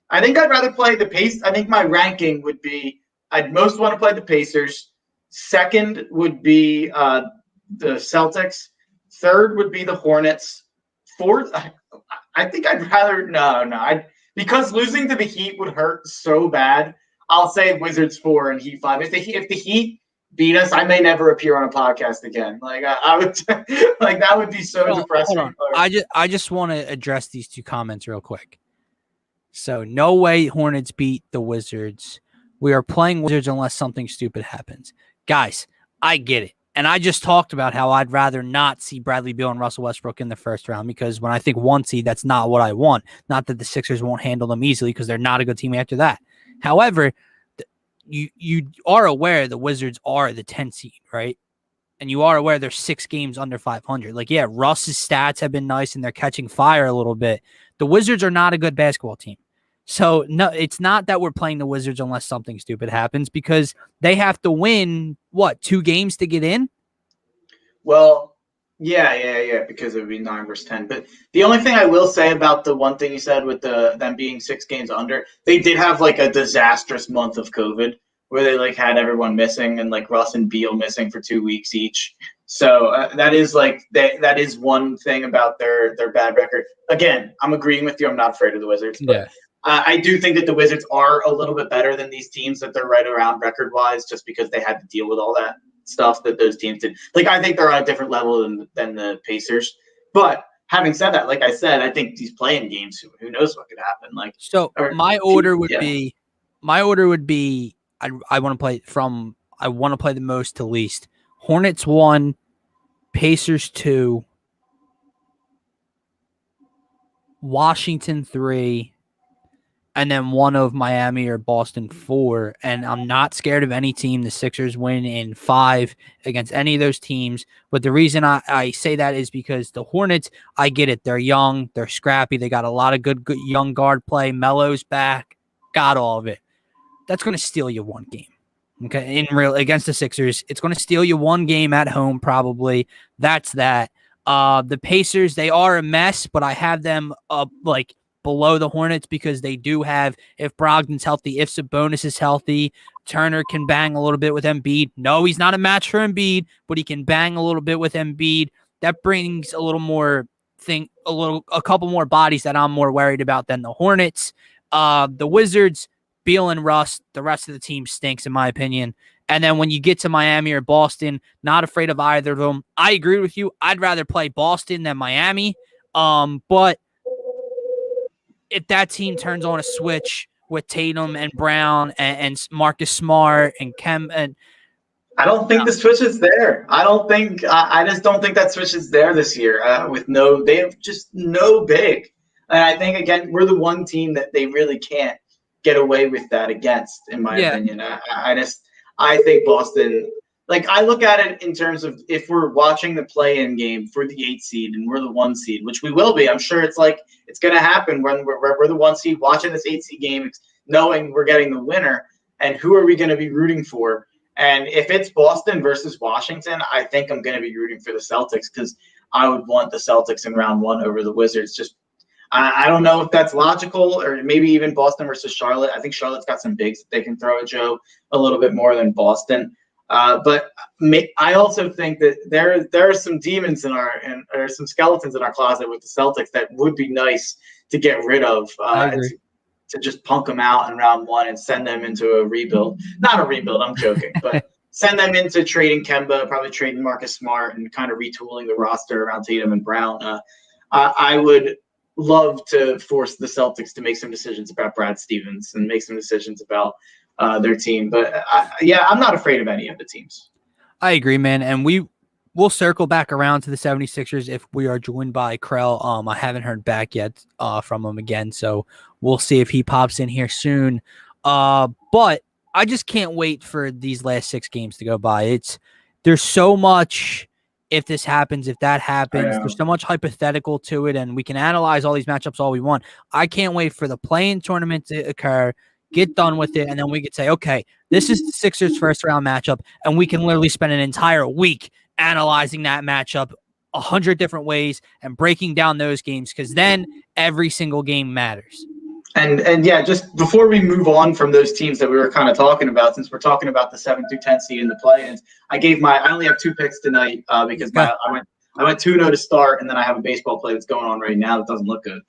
I think I'd rather play the Pacers. I think my ranking would be I'd most want to play the Pacers. Second would be the Celtics. Third would be the Hornets. Fourth, I think I'd rather because losing to the Heat would hurt so bad. I'll say Wizards 4 and Heat 5. If the Heat beat us, I may never appear on a podcast again. Like I would, like that would be so depressing. Hold on. I just want to address these two comments real quick. So no way Hornets beat the Wizards. We are playing Wizards unless something stupid happens. Guys, I get it. And I just talked about how I'd rather not see Bradley Beal and Russell Westbrook in the first round because when I think 1 seed, that's not what I want. Not that the Sixers won't handle them easily because they're not a good team after that. However, you are aware the Wizards are the 10 seed, right? And you are aware they're 6 games under 500. Like, yeah, Russ's stats have been nice and they're catching fire a little bit. The Wizards are not a good basketball team. So, no, it's not that we're playing the Wizards unless something stupid happens because they have to win, 2 games to get in? Well, yeah, because it would be 9 versus 10. But the only thing I will say about the one thing you said with them being 6 games under, they did have like a disastrous month of COVID where they like had everyone missing and like Russ and Beal missing for 2 weeks each. So that is like that is one thing about their bad record. Again, I'm agreeing with you. I'm not afraid of the Wizards. But yeah. I do think that the Wizards are a little bit better than these teams that they're right around record-wise just because they had to deal with all that stuff that those teams did. Like, I think they're on a different level than the Pacers. But having said that, like I said, I think these play-in games, who knows what could happen. Like, so my order would be I want to play the most to least. Hornets 1, Pacers 2, Washington 3, and then 1 of Miami or Boston 4. And I'm not scared of any team. The Sixers win in 5 against any of those teams. But the reason I say that is because the Hornets, I get it. They're young. They're scrappy. They got a lot of good young guard play. Melo's back. Got all of it. That's going to steal you 1 game. Okay, against the Sixers. It's going to steal you 1 game at home probably. That's that. The Pacers, they are a mess, but I have them up like below the Hornets because they do have, if Brogdon's healthy, if Sabonis is healthy, Turner can bang a little bit with Embiid. No, he's not a match for Embiid, but he can bang a little bit with Embiid. That brings a couple more bodies that I'm more worried about than the Hornets. The Wizards, Beal and Russ, the rest of the team stinks in my opinion. And then when you get to Miami or Boston, not afraid of either of them. I agree with you. I'd rather play Boston than Miami. But if that team turns on a switch with Tatum and Brown and Marcus Smart and Kem and I don't think the switch is there. I just don't think that switch is there this year. They have just no big. And I think again, we're the one team that they really can't get away with that against, in my opinion. I think Boston like I look at it in terms of if we're watching the play-in game for the 8 seed and we're the 1 seed, which we will be. I'm sure it's going to happen when we're the 1 seed watching this 8 seed game, knowing we're getting the winner. And who are we going to be rooting for? And if it's Boston versus Washington, I think I'm going to be rooting for the Celtics because I would want the Celtics in round 1 over the Wizards. Just I don't know if that's logical, or maybe even Boston versus Charlotte. I think Charlotte's got some bigs that they can throw at Joe a little bit more than Boston. But I also think that there are some demons or some skeletons in our closet with the Celtics that would be nice to get rid of. To just punk them out in round 1 and send them into a rebuild. Not a rebuild, I'm joking, but send them into trading Kemba, probably trading Marcus Smart, and kind of retooling the roster around Tatum and Brown. I would love to force the Celtics to make some decisions about Brad Stevens and make some decisions about their team. But I'm not afraid of any of the teams. I agree, man. And we'll circle back around to the 76ers if we are joined by Krell. I haven't heard back yet from him again, so we'll see if he pops in here soon. But I just can't wait for these last 6 games to go by. There's so much if this happens, if that happens. There's so much hypothetical to it, and we can analyze all these matchups all we want. I can't wait for the play-in tournament to occur, get done with it, and then we could say, okay, this is the Sixers' first-round matchup, and we can literally spend an entire week analyzing that matchup 100 different ways and breaking down those games, because then every single game matters. And yeah, just before we move on from those teams that we were kind of talking about, since we're talking about the 7 through 10 seed in the play-ins, I only have 2 picks tonight because I went 2-0 to start, and then I have a baseball play that's going on right now that doesn't look good.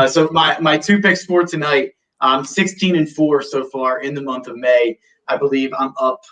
So my 2 picks for tonight, I'm 16-4 so far in the month of May. I believe I'm up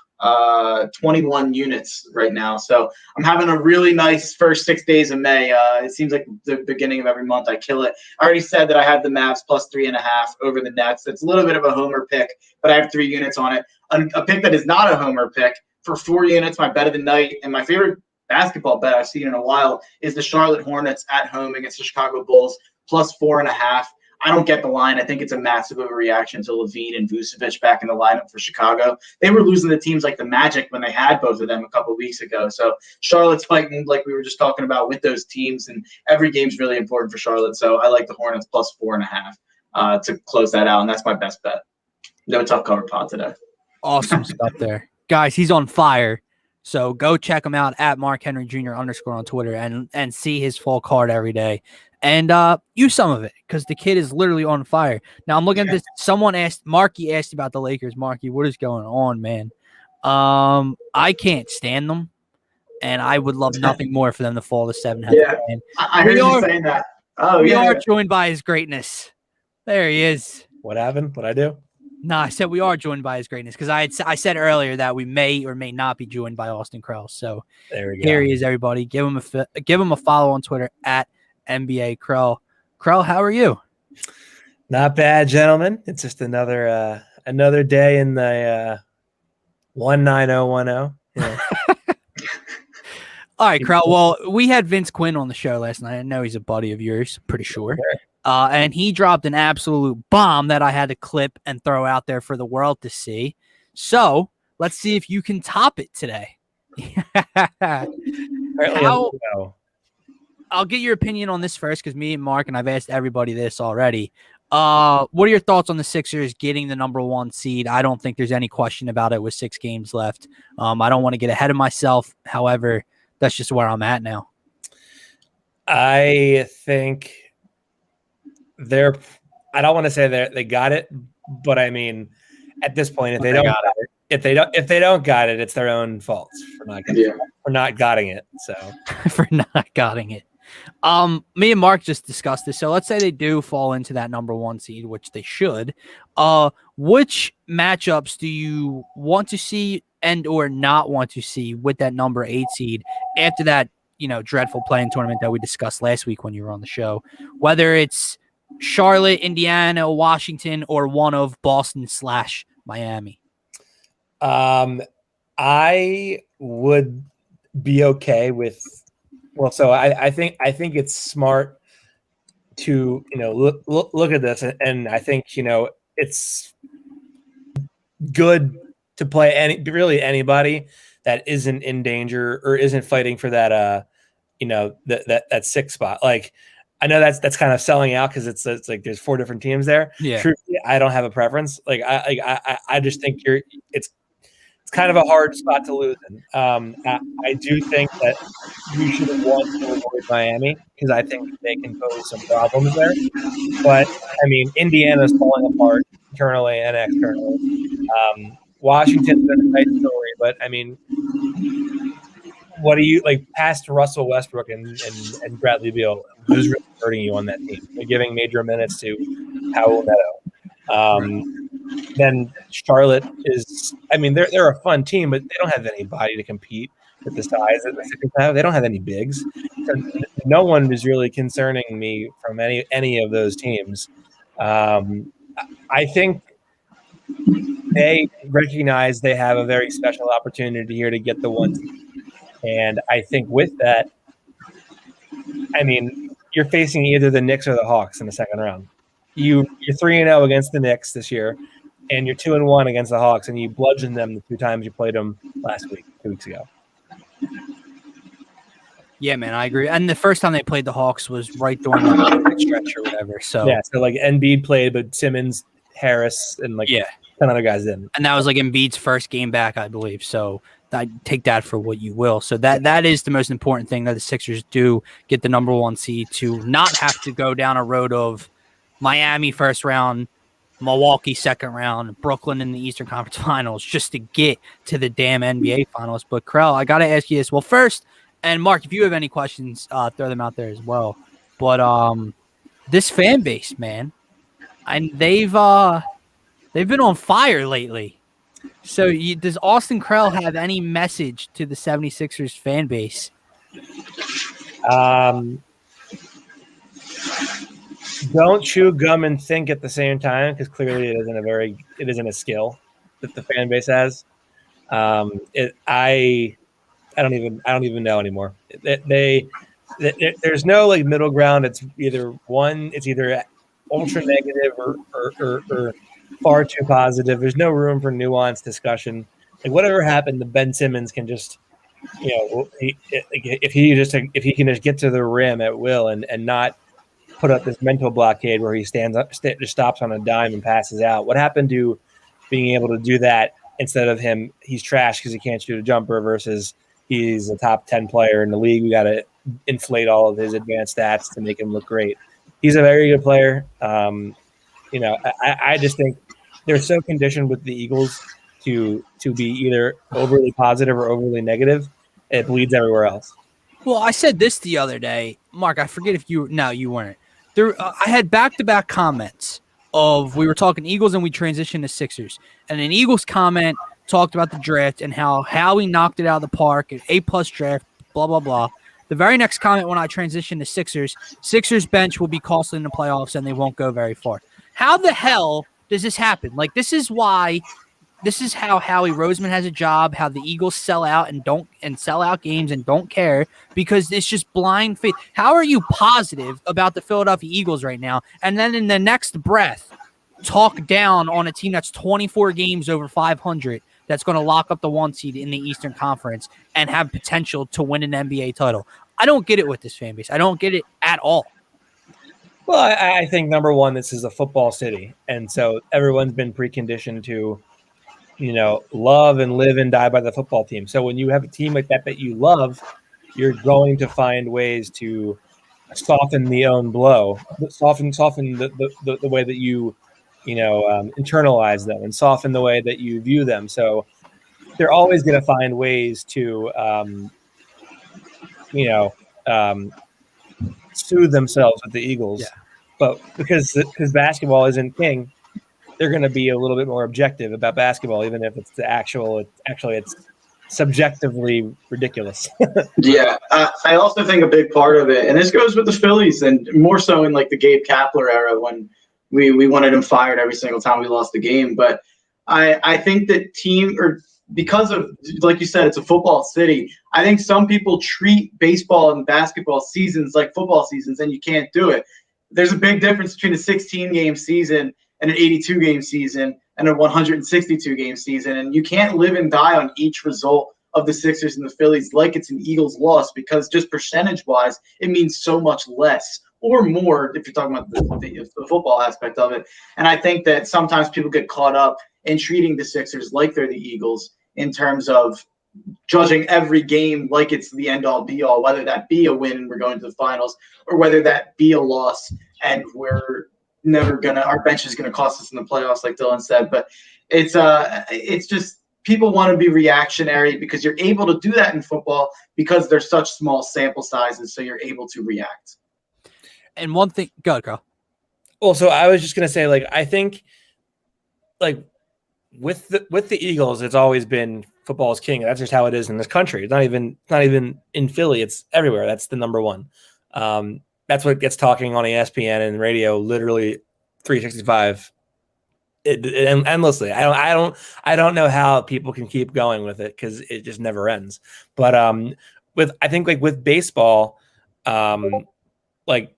21 units right now. So I'm having a really nice first 6 days of May. It seems like the beginning of every month I kill it. I already said that I had the Mavs plus 3.5 over the Nets. It's a little bit of a homer pick, but I have 3 units on it. A pick that is not a homer pick for 4 units, my bet of the night, and my favorite basketball bet I've seen in a while is the Charlotte Hornets at home against the Chicago Bulls plus 4.5. I don't get the line. I think it's a massive overreaction to Levine and Vucevic back in the lineup for Chicago. They were losing to teams like the Magic when they had both of them a couple of weeks ago. So Charlotte's fighting, like we were just talking about, with those teams, and every game's really important for Charlotte. So I like the Hornets plus 4.5 to close that out, and that's my best bet. No tough cover pod today. Awesome stuff there. Guys, he's on fire. So go check him out at Mark Henry Jr. _ on Twitter and see his full card every day. And use some of it because the kid is literally on fire. Now I'm looking at this. Marky asked about the Lakers. Marky, what is going on, man? I can't stand them, and I would love nothing more for them to fall to 7. Yeah, I heard you saying that. Oh, we are joined by his greatness. There he is. What happened? What'd I do? No, I said we are joined by his greatness because I said earlier that we may or may not be joined by Austin Krell. So there we go. Here he is, everybody. Give him a follow on Twitter at NBA Krell. Krell, how are you? Not bad, gentlemen. It's just another day in the 19010. Yeah. All right, Krell. Well, we had Vince Quinn on the show last night. I know he's a buddy of yours, pretty sure. And he dropped an absolute bomb that I had to clip and throw out there for the world to see. So let's see if you can top it today. I'll get your opinion on this first because me and Mark, and I've asked everybody this already. What are your thoughts on the Sixers getting the number 1 seed? I don't think there's any question about it with 6 games left. I don't want to get ahead of myself. However, that's just where I'm at now. I think I don't want to say they got it, but I mean, at this point, if they don't got it, it's their own fault for not getting it. So for not getting it. Me and Mark just discussed this. So let's say they do fall into that number 1 seed, which they should. Which matchups do you want to see and or not want to see with that number 8 seed after that, dreadful play-in tournament that we discussed last week when you were on the show? Whether it's Charlotte, Indiana, Washington, or one of Boston / Miami. I would be okay with. Well, so I think it's smart to look at this, and I think it's good to play anybody that isn't in danger or isn't fighting for that that sixth spot. Like, I know that's kind of selling out because it's like there's 4 different teams there. Yeah. Truthfully, I don't have a preference. Like, I just think it's kind of a hard spot to lose in. I do think that you should have won to avoid Miami because I think they can pose some problems there. But I mean, Indiana's falling apart internally and externally. Washington's been a nice story, but I mean, what do you like past Russell Westbrook and Bradley Beal? Who's really hurting you on that team? They're giving major minutes to Powell Neto. Then Charlotte is, I mean, they're a fun team, but they don't have anybody to compete with the size that the Sixers have. They don't have any bigs. So no one is really concerning me from any of those teams. I think they recognize they have a very special opportunity here to get the one seed. And I think with that, I mean, you're facing either the Knicks or the Hawks in the second round. You're 3-0 against the Knicks this year, and you're 2-1 against the Hawks, and you bludgeoned them the 2 times you played them last week, 2 weeks ago. Yeah, man, I agree. And the first time they played the Hawks was right during the stretch or whatever. So yeah, so like Embiid played, but Simmons, Harris, and 10 other guys didn't. And that was like Embiid's first game back, I believe. So I take that for what you will. So that is the most important thing, that the Sixers do get the number 1 seed to not have to go down a road of Miami first round, Milwaukee second round, Brooklyn in the Eastern Conference Finals just to get to the damn NBA Finals. But Krell, I got to ask you this. Well, first, and Mark, if you have any questions, throw them out there as well. But this fan base, man, and they've been on fire lately. So does Austin Krell have any message to the 76ers fan base? Don't chew gum and think at the same time, because clearly it isn't a skill that the fan base has. I don't even know anymore. There's no like middle ground. It's either ultra negative or far too positive. There's no room for nuanced discussion. Like, whatever happened to Ben Simmons can just, if he can just get to the rim at will and not put up this mental blockade where he stands up, just stops on a dime and passes out. What happened to being able to do that instead of him? He's trash because he can't shoot a jumper versus he's a top 10 player in the league. We got to inflate all of his advanced stats to make him look great. He's a very good player. I just think they're so conditioned with the Eagles to be either overly positive or overly negative. It bleeds everywhere else. Well, I said this the other day, Mark. I forget if you weren't there. I had back-to-back comments of, we were talking Eagles and we transitioned to Sixers, and an Eagles comment talked about the draft and how he knocked it out of the park, an A+ draft, blah blah blah. The very next comment when I transitioned to Sixers bench will be costly in the playoffs and they won't go very far. How the hell does this happen? Like, this is how Howie Roseman has a job, how the Eagles sell out and sell out games and don't care, because it's just blind faith. How are you positive about the Philadelphia Eagles right now, and then in the next breath talk down on a team that's 24 games over 500 that's going to lock up the 1 seed in the Eastern Conference and have potential to win an NBA title? I don't get it with this fan base. I don't get it at all. Well, I think, number one, this is a football city, and so everyone's been preconditioned to, love and live and die by the football team. So when you have a team like that you love, you're going to find ways to soften the own blow, soften the way that you, internalize them, and soften the way that you view them. So they're always going to find ways to, soothe themselves with the Eagles. Yeah. But because basketball isn't king, they're going to be a little bit more objective about basketball, even if it's it's subjectively ridiculous. Yeah. I also think a big part of it, and this goes with the Phillies, and more so in like the Gabe Kapler era when we wanted him fired every single time we lost the game. But I think that because of, like you said, it's a football city, I think some people treat baseball and basketball seasons like football seasons, and you can't do it. There's a big difference between a 16-game season and an 82-game season and a 162-game season, and you can't live and die on each result of the Sixers and the Phillies like it's an Eagles loss, because just percentage-wise, it means so much less or more if you're talking about the football aspect of it. And I think that sometimes people get caught up in treating the Sixers like they're the Eagles in terms of judging every game like it's the end-all, be-all, whether that be a win and we're going to the finals, or whether that be a loss and we're never gonna, our bench is gonna cost us in the playoffs, like Dylan said. But it's just people want to be reactionary because you're able to do that in football because there's such small sample sizes, so you're able to react. And one thing, go ahead, Carl. Well, so I was just gonna say, like, I think, like, with the Eagles, it's always been football is king. That's just how it is in this country. It's not even in Philly. It's everywhere. That's the number one. That's what gets talking on ESPN and radio, literally 365, endlessly. I don't know how people can keep going with it because it just never ends. But I think with baseball, like,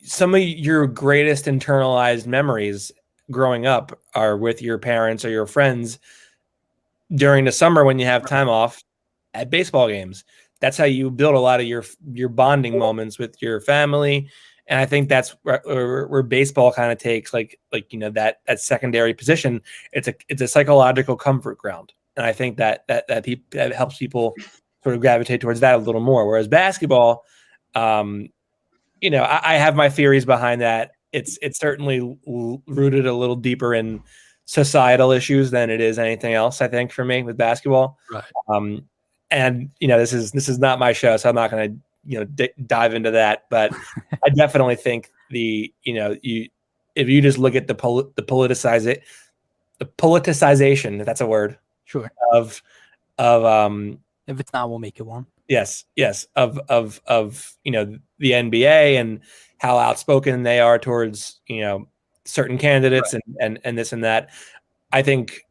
some of your greatest internalized memories growing up are with your parents or your friends during the summer when you have time off at baseball games. That's how you build a lot of your bonding moments with your family. And I think that's where baseball kind of takes like that secondary position. It's a psychological comfort ground. And I think that helps people sort of gravitate towards that a little more. Whereas basketball, I have my theories behind that. It's certainly rooted a little deeper in societal issues than it is anything else, I think, for me with basketball. Right. And this is not my show, so I'm not going to dive into that. But I definitely think if you just look at the politicization, if that's a word, sure, of if it's not, we'll make it one. Yes, of the NBA and how outspoken they are towards certain candidates, right, and this and that. I think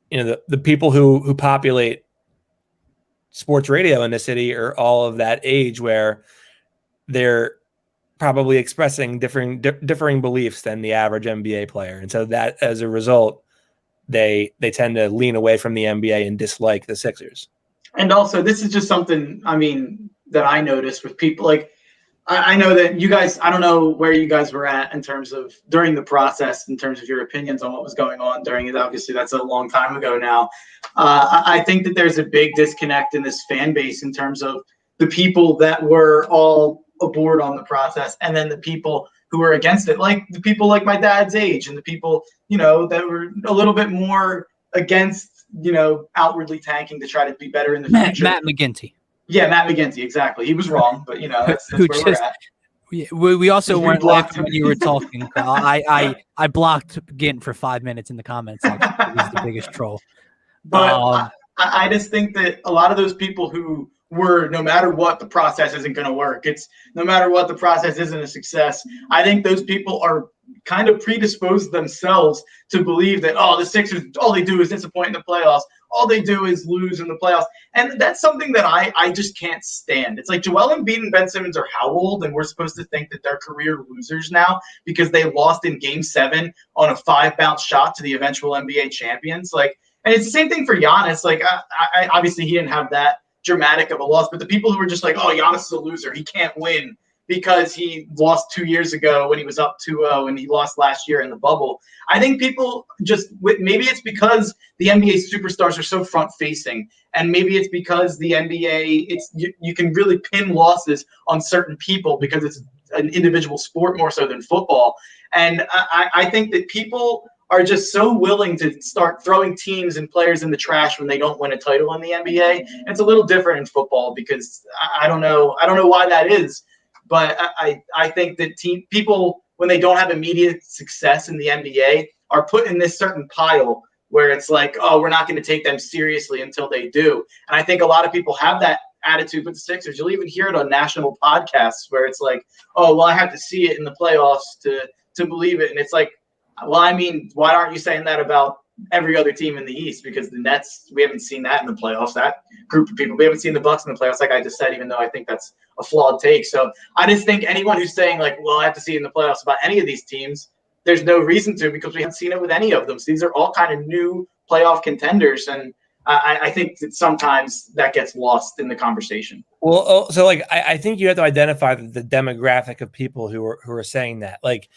the people who populate sports radio in the city are all of that age where they're probably expressing differing beliefs than the average NBA player, and so that as a result, they tend to lean away from the NBA and dislike the Sixers. And also, this is just something, that I noticed with people. Like, I know that you guys, I don't know where you guys were at in terms of during the process, in terms of your opinions on what was going on during it. Obviously, that's a long time ago now. I think that there's a big disconnect in this fan base in terms of the people that were all aboard on the process and then the people who were against it, like the people like my dad's age and the people, that were a little bit more against, outwardly tanking to try to be better in the future. Matt McGinty. Yeah, Matt McGinty, exactly. He was wrong, but that's where we're at. We also weren't laughing when you were talking, Carl. I blocked McGinty for 5 minutes in the comments section. He's the biggest troll. But I just think that a lot of those people who were, no matter what, the process isn't going to work. It's no matter what, the process isn't a success. I think those people are kind of predisposed themselves to believe that, the Sixers, all they do is disappoint in the playoffs. All they do is lose in the playoffs. And that's something that I just can't stand. It's like Joel Embiid and Ben Simmons are how old, and we're supposed to think that they're career losers now because they lost in Game 7 on a 5-bounce shot to the eventual NBA champions. Like, and it's the same thing for Giannis. Like, I obviously he didn't have that dramatic of a loss, but the people who were just like, Giannis is a loser, he can't win because he lost 2 years ago when he was up 2-0 and he lost last year in the bubble. I think people maybe it's because the NBA superstars are so front facing, and maybe it's because the NBA, you can really pin losses on certain people because it's an individual sport more so than football. And I think that people are just so willing to start throwing teams and players in the trash when they don't win a title in the NBA. And it's a little different in football because I don't know why that is. But I think that people, when they don't have immediate success in the NBA, are put in this certain pile where it's like, we're not going to take them seriously until they do. And I think a lot of people have that attitude with the Sixers. You'll even hear it on national podcasts where it's like, I have to see it in the playoffs to believe it. And it's like, why aren't you saying that about every other team in the East? Because the Nets, we haven't seen that in the playoffs, that group of people. We haven't seen the Bucks in the playoffs, like I just said, even though I think that's a flawed take. So I just think anyone who's saying like, I have to see it in the playoffs about any of these teams, there's no reason to, because we haven't seen it with any of them. So these are all kind of new playoff contenders. And I think that sometimes that gets lost in the conversation. Well, so like I think you have to identify the demographic of people who are saying that. Like,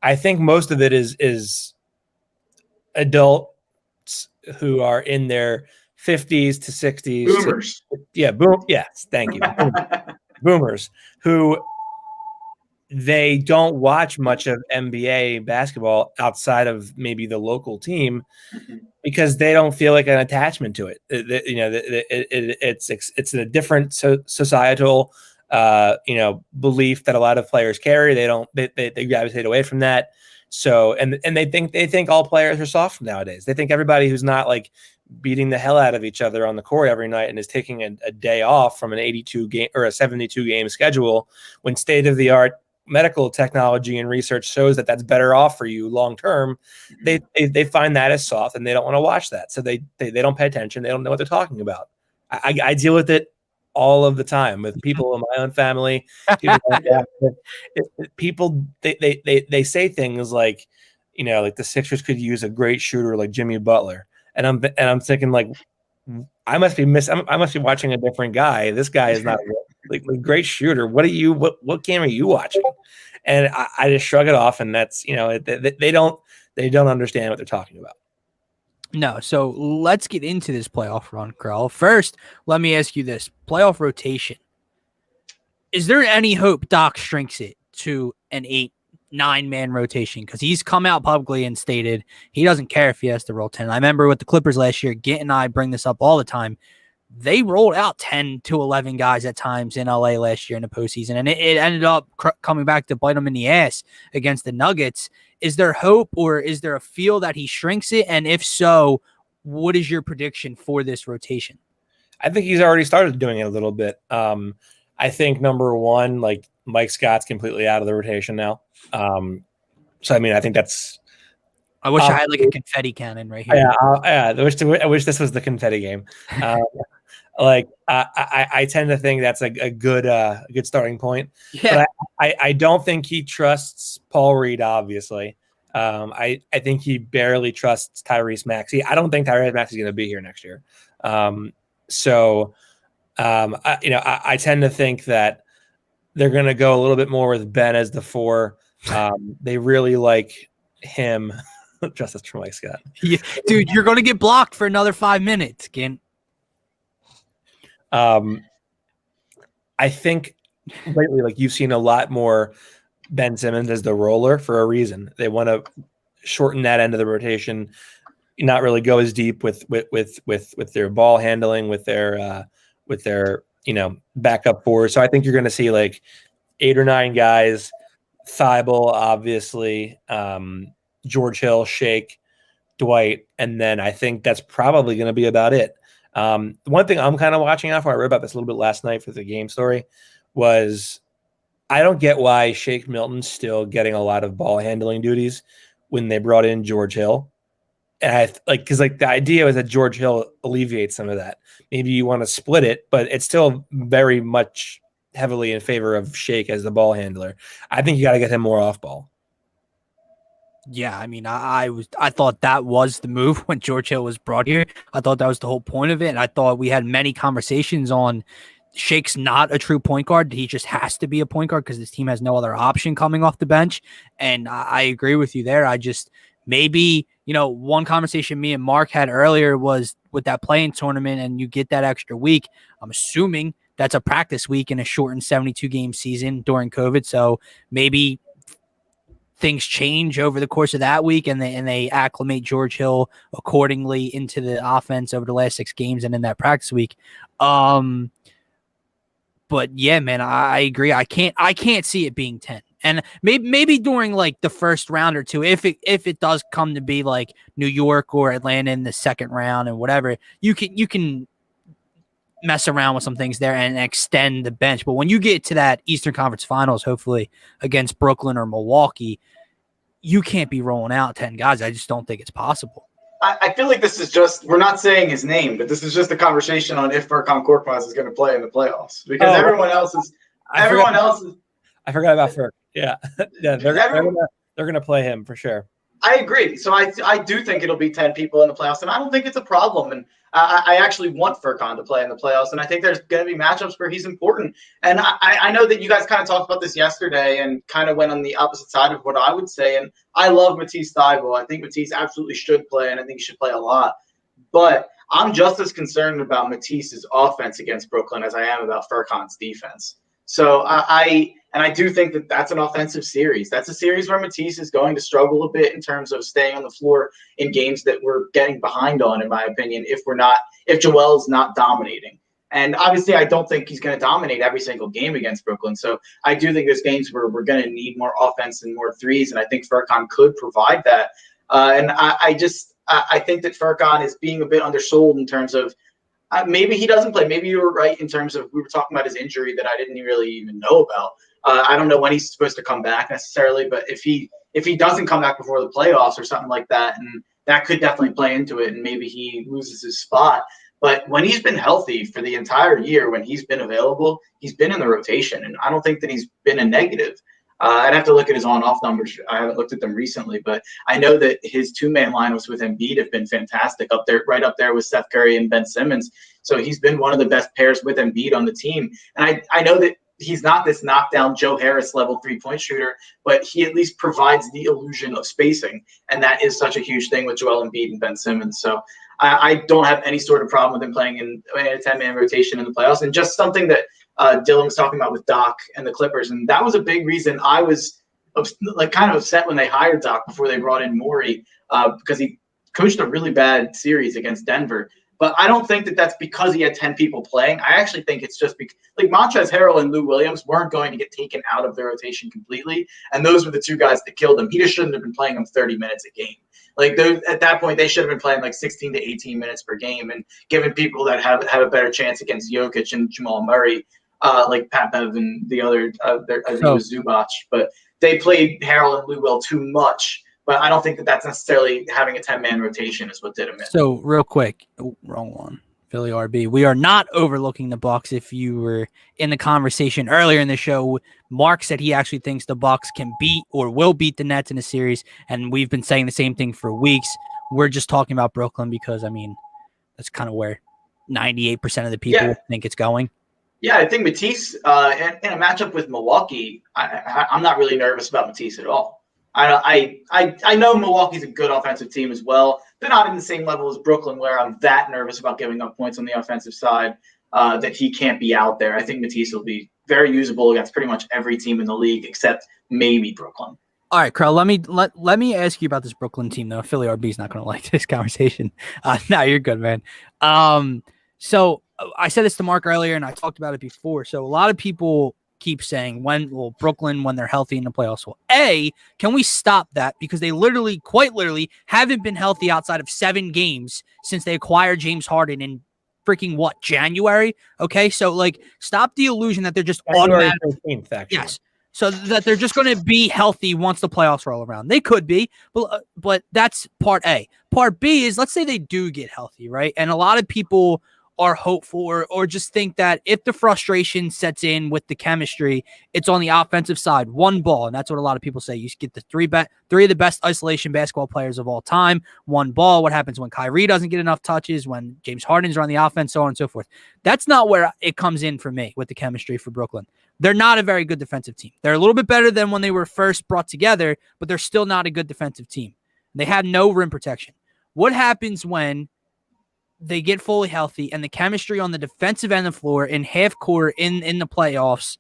I think most of it is adults who are in their 50s to 60s. Boomers. Yes, thank you. Boomers who they don't watch much of NBA basketball outside of maybe the local team because they don't feel like an attachment to it. It's a different societal belief that a lot of players carry. They gravitate away from that. So and they think all players are soft nowadays. They think everybody who's not like beating the hell out of each other on the court every night and is taking a day off from an 82 game or a 72 game schedule when state of the art medical technology and research shows that that's better off for you long term. They find that as soft and they don't want to watch that. So they don't pay attention. They don't know what they're talking about. I deal with it all of the time with people in my own family. People they say things like, like the Sixers could use a great shooter like Jimmy Butler. And I'm thinking like, I must be watching a different guy. This guy is not like a great shooter. What game are you watching? And I just shrug it off. And that's, they don't understand what they're talking about. No. So let's get into this playoff run, Krell. First, let me ask you this playoff rotation. Is there any hope Doc shrinks it to an 8-9-man rotation? Because he's come out publicly and stated he doesn't care if he has to roll 10. I remember with the Clippers last year, Gint and I bring this up all the time. They rolled out 10 to 11 guys at times in LA last year in the postseason, and it ended up coming back to bite them in the ass against the Nuggets. Is there hope, or is there a feel that he shrinks it? And if so, what is your prediction for this rotation? I think he's already started doing it a little bit. I think number one, like Mike Scott's completely out of the rotation now. So I mean, I think that's. I wish I had like a confetti cannon right here. Yeah. I wish this was the confetti game. I tend to think that's a good starting point. Yeah. But I don't think he trusts Paul Reed. Obviously, I think he barely trusts Tyrese Maxey. I don't think Tyrese Maxey is going to be here next year. I tend to think that they're going to go a little bit more with Ben as the 4. They really like him. Justice for Mike Scott. Yeah, dude, you're going to get blocked for another 5 minutes, Gint. I think lately, like you've seen a lot more Ben Simmons as the roller for a reason. They want to shorten that end of the rotation, not really go as deep with their ball handling, with their backup fours. So I think you're going to see like 8 or 9 guys. Thibault, obviously, George Hill, Shake, Dwight, and then I think that's probably going to be about it. One thing I'm kind of watching out for, I read about this a little bit last night for the game story, was I don't get why Shake Milton's still getting a lot of ball handling duties when they brought in George Hill. And because the idea was that George Hill alleviates some of that. Maybe you want to split it, but it's still very much heavily in favor of Shake as the ball handler. I think you got to get him more off ball. Yeah, I mean, I thought that was the move when George Hill was brought here. I thought that was the whole point of it. And I thought we had many conversations on Shake's not a true point guard. He just has to be a point guard because this team has no other option coming off the bench. And I agree with you there. I just maybe, one conversation me and Mark had earlier was with that play-in tournament and you get that extra week. I'm assuming that's a practice week in a shortened 72-game season during COVID. So maybe things change over the course of that week and they acclimate George Hill accordingly into the offense over the last 6 games and in that practice week. But yeah, man, I agree. I can't see it being 10. And maybe during like the first round or two, if it does come to be like New York or Atlanta in the second round and whatever, you can mess around with some things there and extend the bench. But when you get to that Eastern Conference Finals, hopefully against Brooklyn or Milwaukee, you can't be rolling out 10 guys. I just don't think it's possible. I feel like this is just, we're not saying his name, but this is just a conversation on if Furkan Korkmaz is going to play in the playoffs because everyone else is. I forgot about Furk. Yeah. Yeah. They're going to play him for sure. I agree. So I do think it'll be 10 people in the playoffs, and I don't think it's a problem. And I actually want Furkan to play in the playoffs, and I think there's going to be matchups where he's important. And I know that you guys kind of talked about this yesterday and kind of went on the opposite side of what I would say. And I love Matisse Thybulle. I think Matisse absolutely should play, and I think he should play a lot. But I'm just as concerned about Matisse's offense against Brooklyn as I am about Furkan's defense. So I do think that that's an offensive series. That's a series where Matisse is going to struggle a bit in terms of staying on the floor in games that we're getting behind on, in my opinion, if Joel's not dominating. And obviously, I don't think he's going to dominate every single game against Brooklyn. So I do think there's games where we're going to need more offense and more threes, and I think Furkan could provide that. And I think that Furkan is being a bit undersold in terms of maybe he doesn't play. Maybe you were right in terms of we were talking about his injury that I didn't really even know about. I don't know when he's supposed to come back necessarily, but if he doesn't come back before the playoffs or something like that, and that could definitely play into it, and maybe he loses his spot. But when he's been healthy for the entire year, when he's been available, he's been in the rotation, and I don't think that he's been a negative. I'd have to look at his on-off numbers. I haven't looked at them recently, but I know that his two-man lineups with Embiid have been fantastic right up there with Steph Curry and Ben Simmons. So he's been one of the best pairs with Embiid on the team. And I know that he's not this knockdown Joe Harris level three-point shooter, but he at least provides the illusion of spacing. And that is such a huge thing with Joel Embiid and Ben Simmons. So I don't have any sort of problem with him playing in a 10-man rotation in the playoffs. And just something that Dylan was talking about with Doc and the Clippers, and that was a big reason I was kind of upset when they hired Doc before they brought in Morey because he coached a really bad series against Denver. But I don't think that that's because he had 10 people playing. I actually think it's just because Montrezl Harrell and Lou Williams weren't going to get taken out of the rotation completely, and those were the two guys that killed him. He just shouldn't have been playing them 30 minutes a game. At that point, they should have been playing 16 to 18 minutes per game and giving people that have a better chance against Jokic and Jamal Murray, like Pat Bev and the other, I think it was Zubac. But they played Harrell and Lou Will too much. But I don't think that that's necessarily having a 10-man rotation is what did him in. So real quick, wrong one. Philly RB. We are not overlooking the Bucks. If you were in the conversation earlier in the show, Mark said he actually thinks the Bucks can beat or will beat the Nets in a series, and we've been saying the same thing for weeks. We're just talking about Brooklyn because, that's kind of where 98% of the people think it's going. Yeah, I think Matisse in a matchup with Milwaukee, I'm not really nervous about Matisse at all. I know Milwaukee's a good offensive team as well. They're not in the same level as Brooklyn where I'm that nervous about giving up points on the offensive side that he can't be out there. I think Matisse will be very usable against pretty much every team in the league except maybe Brooklyn. All right, Krell, let me ask you about this Brooklyn team, though. Philly RB is not going to like this conversation. No, you're good, man. So I said this to Mark earlier, and I talked about it before. So a lot of people keep saying Brooklyn when they're healthy in the playoffs. Well, can we stop that? Because they quite literally haven't been healthy outside of 7 games since they acquired James Harden in freaking January. Okay, so stop the illusion that they're just automatic. 13th, actually. Yes, so that they're just going to be healthy once the playoffs roll around. They could be, but that's part A. Part B is, let's say they do get healthy, right? And a lot of people are hopeful or just think that if the frustration sets in with the chemistry, it's on the offensive side, one ball. And that's what a lot of people say. You get the three of the best isolation basketball players of all time, one ball. What happens when Kyrie doesn't get enough touches, when James Harden's on the offense, so on and so forth. That's not where it comes in for me with the chemistry for Brooklyn. They're not a very good defensive team. They're a little bit better than when they were first brought together, but they're still not a good defensive team. They have no rim protection. What happens when they get fully healthy and the chemistry on the defensive end of the floor in half court in the playoffs,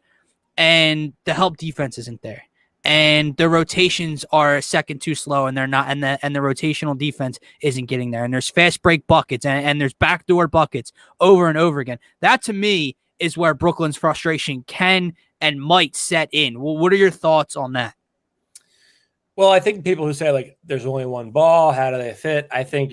and the help defense isn't there, and the rotations are a second too slow, and they're not, and the rotational defense isn't getting there, and there's fast break buckets and there's backdoor buckets over and over again. That to me is where Brooklyn's frustration can and might set in. Well, what are your thoughts on that? Well, I think people who say there's only one ball, how do they fit? I think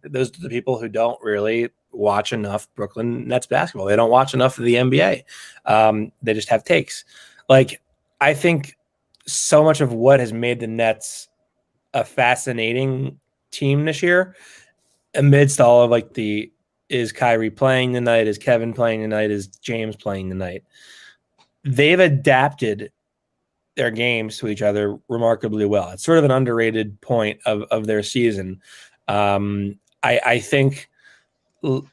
those are the people who don't really watch enough Brooklyn Nets basketball. They don't watch enough of the NBA. They just have takes. I think so much of what has made the Nets a fascinating team this year, amidst all of is Kyrie playing tonight? Is Kevin playing tonight? Is James playing tonight? They've adapted their games to each other remarkably well. It's sort of an underrated point of their season. I think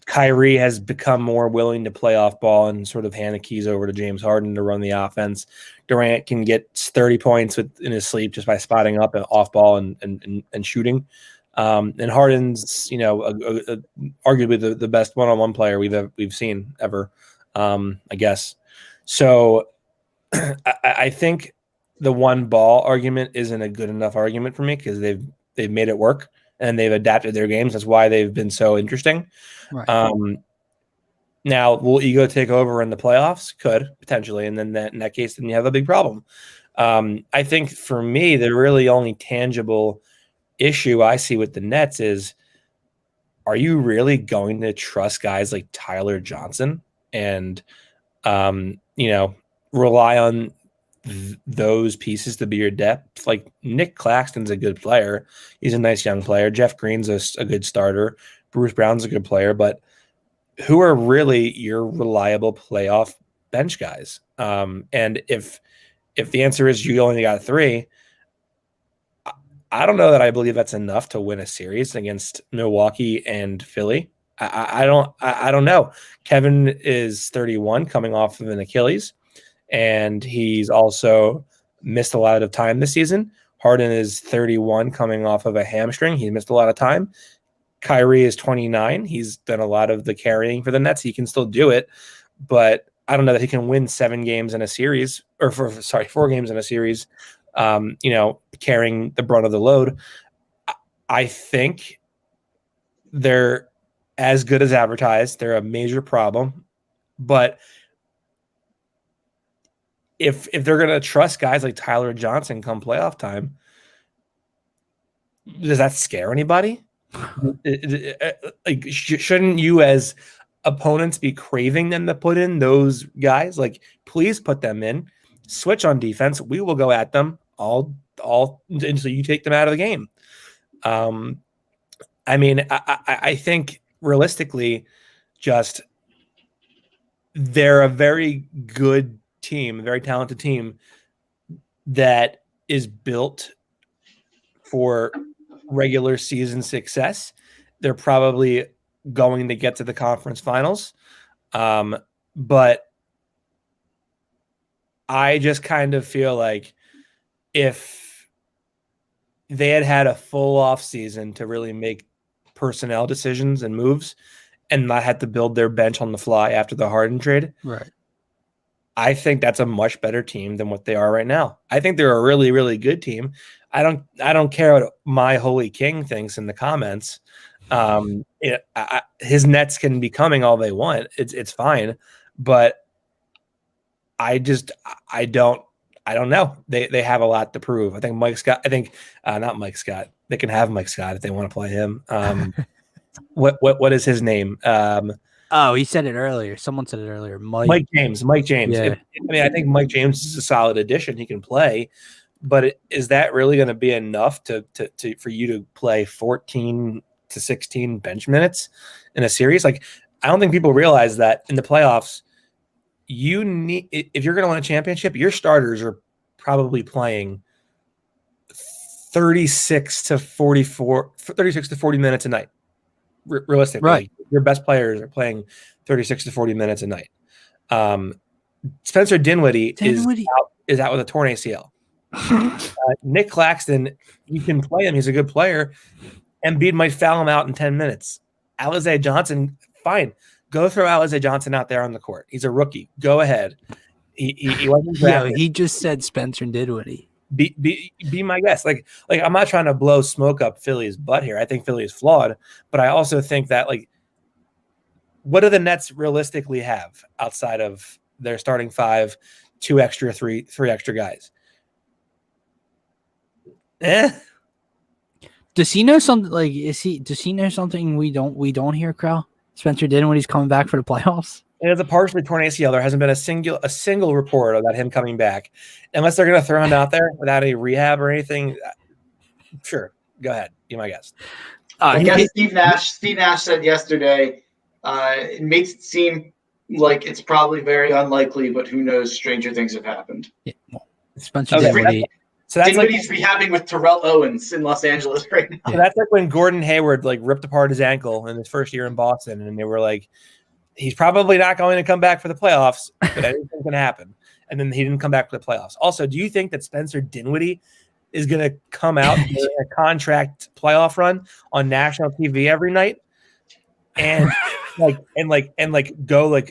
Kyrie has become more willing to play off ball and sort of hand the keys over to James Harden to run the offense. Durant can get 30 points in his sleep just by spotting up and off ball and shooting. And Harden's, arguably the best one-on-one player we've seen ever, I guess. So I think the one ball argument isn't a good enough argument for me because they've made it work and they've adapted their games. That's why they've been so interesting. Right. Now, will ego take over in the playoffs? Could, potentially. And then in that case, then you have a big problem. I think for me, the really only tangible issue I see with the Nets is, are you really going to trust guys like Tyler Johnson and, rely on those pieces to be your depth? Like Nick Claxton's a good player. He's a nice young player. Jeff Green's a good starter. Bruce Brown's a good player, but who are really your reliable playoff bench guys? And if the answer is you only got 3, I don't know that I believe that's enough to win a series against Milwaukee and Philly. I don't know. Kevin is 31 coming off of an Achilles, and he's also missed a lot of time this season. Harden is 31 coming off of a hamstring. He missed a lot of time. Kyrie is 29. He's done a lot of the carrying for the Nets. He can still do it, but I don't know that he can win 7 games in a series, or 4 games in a series, carrying the brunt of the load. I think they're as good as advertised. They're a major problem, but if they're going to trust guys like Tyler Johnson come playoff time, does that scare anybody? Like, shouldn't you as opponents be craving them to put in those guys? Like, please put them in. Switch on defense. We will go at them all until you take them out of the game. I think realistically, just they're a very good team, a very talented team that is built for regular season success. They're probably going to get to the conference finals. But I just kind of feel like if they had a full off season to really make personnel decisions and moves and not had to build their bench on the fly after the Harden trade, right, I think that's a much better team than what they are right now. I think they're a really, really good team. I don't care what my holy king thinks in the comments. His Nets can be coming all they want. It's fine, but I don't know. They have a lot to prove. I think Mike Scott. Not Mike Scott. They can have Mike Scott if they want to play him. What is his name? Oh, he said it earlier. Someone said it earlier. Mike James. Yeah. I think Mike James is a solid addition. He can play, but is that really going to be enough to for you to play 14 to 16 bench minutes in a series? Like, I don't think people realize that in the playoffs, you need, if you're going to win a championship, your starters are probably playing 36 to 40 minutes a night. Realistically, right? Your best players are playing 36 to 40 minutes a night. Spencer Dinwiddie is out with a torn ACL. Nick Claxton, you can play him. He's a good player. Embiid might foul him out in 10 minutes. Alize Johnson, fine. Go throw Alize Johnson out there on the court. He's a rookie. Go ahead. He wasn't drafted. He just said Spencer Dinwiddie. Be my guest. Like I'm not trying to blow smoke up Philly's butt here. I think Philly is flawed, but I also think that, like, what do the Nets realistically have outside of their starting 5, 3 extra guys? Does he know something? Like, does he know something we don't hear, Krell? Spencer Dinwiddie's coming back for the playoffs. It is a partially torn ACL. There hasn't been a single report about him coming back, unless they're going to throw him out there without any rehab or anything. Sure, go ahead. Be my guest. I guess Steve Nash said yesterday, it makes it seem like it's probably very unlikely, but who knows? Stranger things have happened. Yeah, well, Spencer Dinwiddie. So that's Dinwiddie's rehabbing with Terrell Owens in Los Angeles right now. So that's like when Gordon Hayward like ripped apart his ankle in his first year in Boston, and they were like, he's probably not going to come back for the playoffs, but anything can happen. And then he didn't come back for the playoffs. Also, do you think that Spencer Dinwiddie is going to come out during a contract playoff run on national TV every night and go look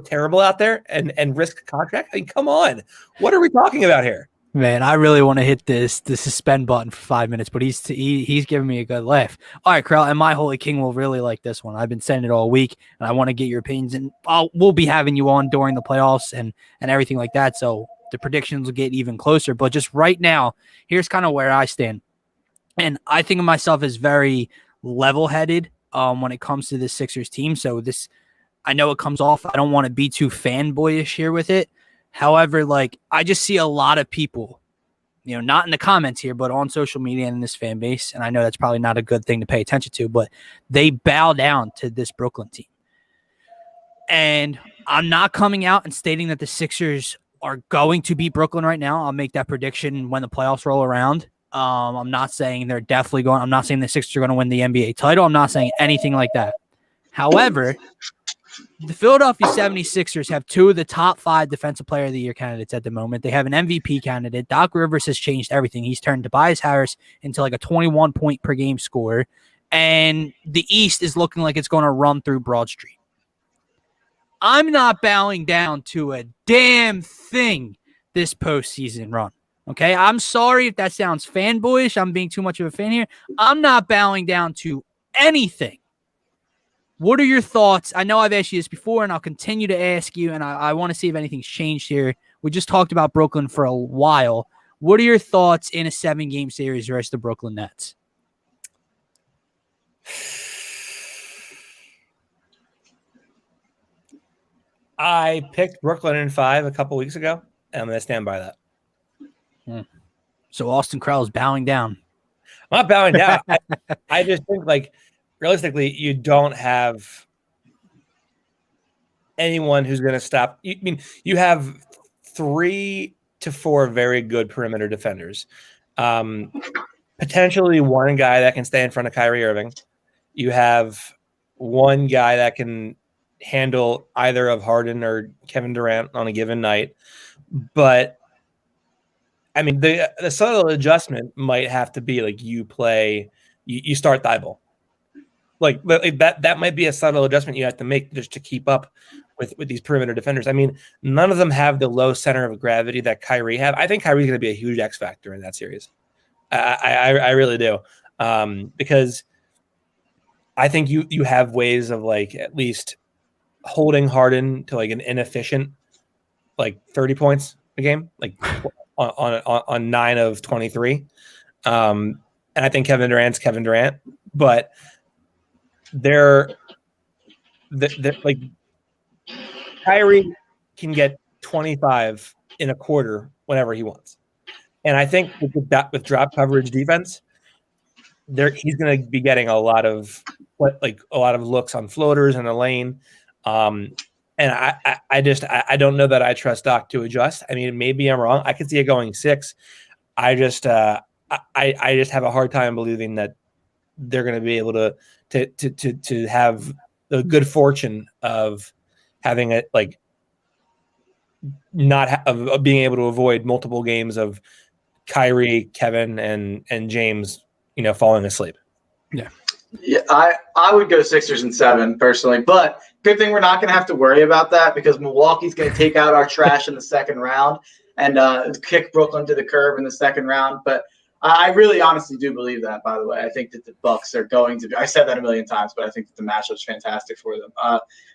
terrible out there and risk a contract? I mean, come on, what are we talking about here? Man, I really want to hit the suspend button for 5 minutes, but he's giving me a good laugh. All right, Krell, and my Holy King will really like this one. I've been saying it all week, and I want to get your opinions, and we'll be having you on during the playoffs and everything like that, so the predictions will get even closer. But just right now, here's kind of where I stand. And I think of myself as very level-headed when it comes to this Sixers team. So this, I know it comes off, I don't want to be too fanboyish here with it. However, like, I just see a lot of people, you know, not in the comments here, but on social media and in this fan base, and I know that's probably not a good thing to pay attention to, but they bow down to this Brooklyn team. And I'm not coming out and stating that the Sixers are going to beat Brooklyn right now. I'll make that prediction when the playoffs roll around. I'm not saying they're definitely going. I'm not saying the Sixers are going to win the NBA title. I'm not saying anything like that. However, the Philadelphia 76ers have two of the top 5 Defensive Player of the Year candidates at the moment. They have an MVP candidate. Doc Rivers has changed everything. He's turned Tobias Harris into like a 21 point per game scorer. And the East is looking like it's going to run through Broad Street. I'm not bowing down to a damn thing this postseason run. Okay, I'm sorry if that sounds fanboyish. I'm being too much of a fan here. I'm not bowing down to anything. What are your thoughts? I know I've asked you this before, and I'll continue to ask you, and I want to see if anything's changed here. We just talked about Brooklyn for a while. What are your thoughts in a 7-game series versus the Brooklyn Nets? I picked Brooklyn in 5 a couple weeks ago, and I'm going to stand by that. So Austin Krell is bowing down. I'm not bowing down. I just think, like, realistically, you don't have anyone who's going to stop. You have 3 to 4 very good perimeter defenders. Potentially one guy that can stay in front of Kyrie Irving. You have one guy that can handle either of Harden or Kevin Durant on a given night. But I mean, the subtle adjustment might have to be like you start Thibault. Like that might be a subtle adjustment you have to make just to keep up with these perimeter defenders. I mean, none of them have the low center of gravity that Kyrie have. I think Kyrie's going to be a huge X factor in that series. I really do. Because I think you have ways of, like, at least holding Harden to like an inefficient, like 30 points a game, like on 9 of 23. And I think Kevin Durant's Kevin Durant, but they're like Kyrie can get 25 in a quarter whenever he wants. And I think with drop coverage defense, he's going to be getting a lot of looks on floaters in the lane. And I don't know that I trust Doc to adjust. I mean, maybe I'm wrong. I could see it going 6. I just have a hard time believing that they're going to be able to have the good fortune of having it, like, of being able to avoid multiple games of Kyrie, Kevin, and James, falling asleep. Yeah, I would go Sixers in 7 personally, but good thing we're not going to have to worry about that because Milwaukee's going to take out our trash in the second round and kick Brooklyn to the curb in the second round. But I really honestly do believe that, by the way. I think that the Bucks are going to be – I said that a million times, but I think that the matchup's fantastic for them.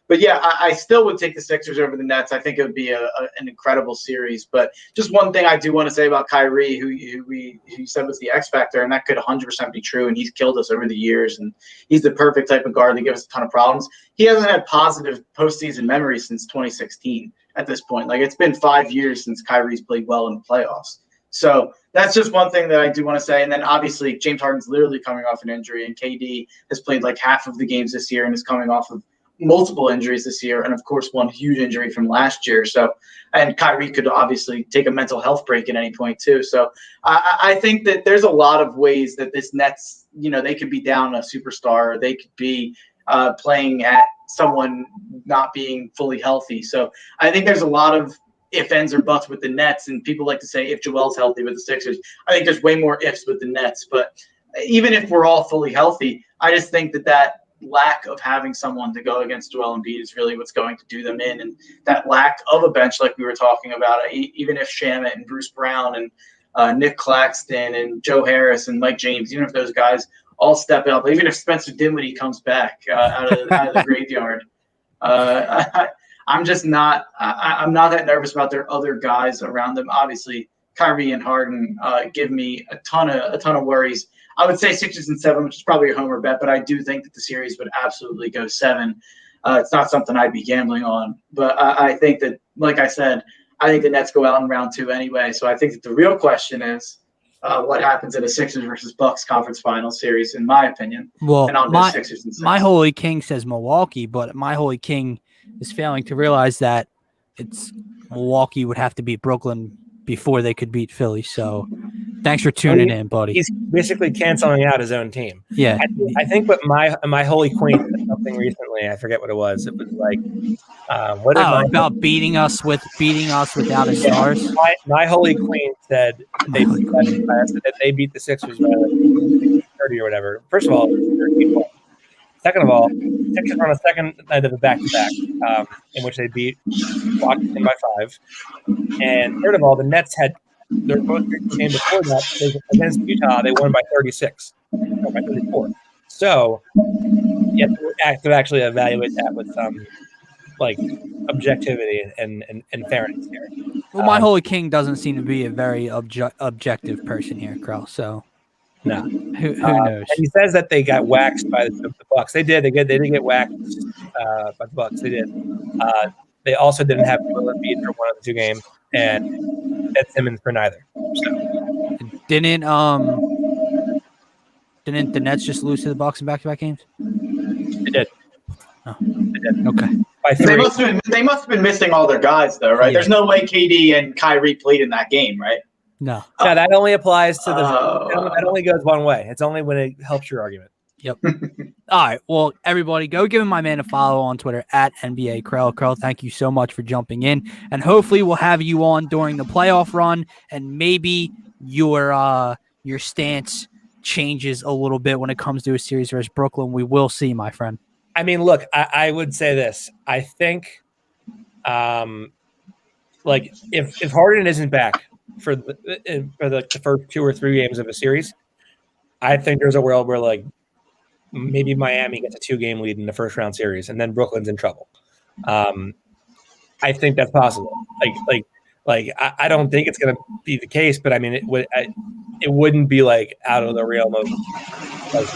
But, yeah, I still would take the Sixers over the Nets. I think it would be an incredible series. But just one thing I do want to say about Kyrie, who you said was the X factor, and that could 100% be true, and he's killed us over the years, and he's the perfect type of guard that gives us a ton of problems. He hasn't had positive postseason memories since 2016 at this point. Like, it's been 5 years since Kyrie's played well in the playoffs. So that's just one thing that I do want to say. And then obviously James Harden's literally coming off an injury, and KD has played like half of the games this year and is coming off of multiple injuries this year, and of course one huge injury from last year. So, and Kyrie could obviously take a mental health break at any point too. So I think that there's a lot of ways that this Nets, they could be down a superstar, or they could be playing at someone not being fully healthy. So I think there's a lot of if, ands, or buts with the Nets, and people like to say if Joel's healthy with the Sixers. I think there's way more ifs with the Nets, but even if we're all fully healthy, I just think that lack of having someone to go against Joel Embiid is really what's going to do them in, and that lack of a bench like we were talking about, even if Shamet and Bruce Brown and Nick Claxton and Joe Harris and Mike James, even if those guys all step up, even if Spencer Dinwiddie comes back out of the graveyard, I'm just not I'm not that nervous about their other guys around them. Obviously, Kyrie and Harden give me a ton of worries. I would say 6 and 7, which is probably a homer bet, but I do think that the series would absolutely go 7. It's not something I'd be gambling on, but I think that, like I said, I think the Nets go out in round 2 anyway. So I think that the real question is what happens in a Sixers versus Bucks conference final series, in my opinion. Well, and I'll go Sixers and 6. My Holy King says Milwaukee, but my Holy King is failing to realize that it's Milwaukee would have to beat Brooklyn before they could beat Philly. So thanks for tuning in, buddy. He's basically canceling out his own team. Yeah. I think what my Holy Queen said something recently. I forget what it was. It was like, about beating us without his stars. My Holy Queen said they beat the Sixers by like 30 or whatever. First of all, 30 points. Second of all, Sixers were on a second night of a back-to-back in which they beat Washington by 5. And third of all, the Nets had their most recent game before that against Utah. They won by 36, or by 34. So you have to actually evaluate that with some objectivity and fairness here. Well, my Holy King doesn't seem to be a very objective person here, Krell. So no, who knows? And he says that they got waxed by the Bucks. They did. They did get waxed by the Bucks. They did. They also didn't have Joel Embiid for one of the 2 games, and Ben Simmons for neither. So. Didn't the Nets just lose to the Bucks in back-to-back games? They did. Oh, they did. Okay. By 3. They must have been missing all their guys, though, right? Yeah. There's no way KD and Kyrie played in that game, right? No. No, that only applies to that only goes one way. It's only when it helps your argument. Yep. All right. Well, everybody, go give my man a follow on Twitter at NBA Krell. Krell, thank you so much for jumping in. And hopefully we'll have you on during the playoff run, and maybe your stance changes a little bit when it comes to a series versus Brooklyn. We will see, my friend. I mean, look, I would say this. I think if Harden isn't back for the first 2 or 3 games of a series, I think there's a world where maybe Miami gets a 2-game lead in the first round series, and then Brooklyn's in trouble. I think that's possible. I don't think it's going to be the case, but I mean, it wouldn't be out of the realm of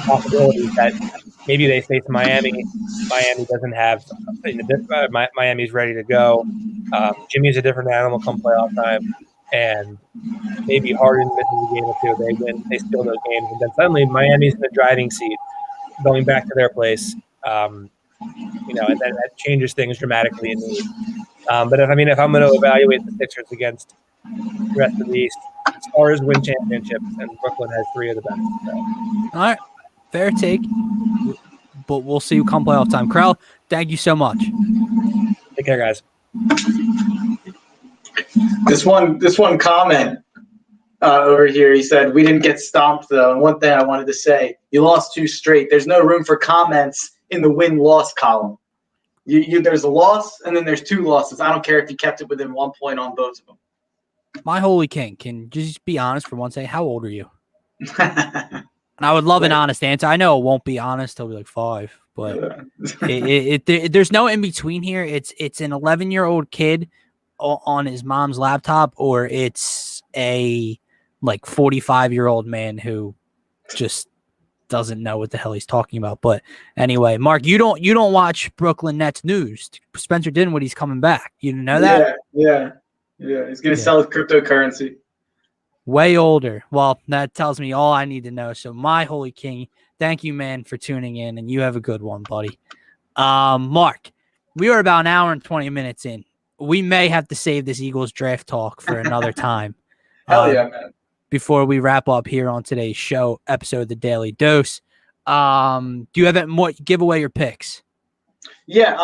possibilities that maybe they face Miami. Miami doesn't have Miami's ready to go. Jimmy's a different animal come playoff time, and maybe Harden misses a game or 2. They win, they steal those games, and then suddenly Miami's in the driving seat, going back to their place. And then that changes things dramatically in the East. But if I'm going to evaluate the Sixers against the rest of the East, Stars win championships, and Brooklyn has 3 of the best. So. All right, fair take. But we'll see you come playoff time. Krell, thank you so much. Take care, guys. This one comment over here, he said, we didn't get stomped, though. And one thing I wanted to say, you lost 2 straight. There's no room for comments in the win-loss column. There's a loss, and then there's 2 losses. I don't care if you kept it within 1 point on both of them. My Holy King, can you just be honest for one second? How old are you? And I would love an honest answer. I know it won't be honest. He'll be 5, but there's no in between here. It's an 11-year-old kid on his mom's laptop, or it's a 45-year-old man who just doesn't know what the hell he's talking about. But anyway, Mark, you don't watch Brooklyn Nets news. Spencer Dinwiddie's coming back. You didn't know that? Yeah. He's gonna sell his cryptocurrency. Way older. Well, that tells me all I need to know. So my Holy King, thank you, man, for tuning in, and you have a good one, buddy. Mark, we are about an hour and 20 minutes in. We may have to save this Eagles draft talk for another time. Hell yeah, man. Before we wrap up here on today's show episode, The Daily Dose. Do you have more? Give away your picks. Yeah,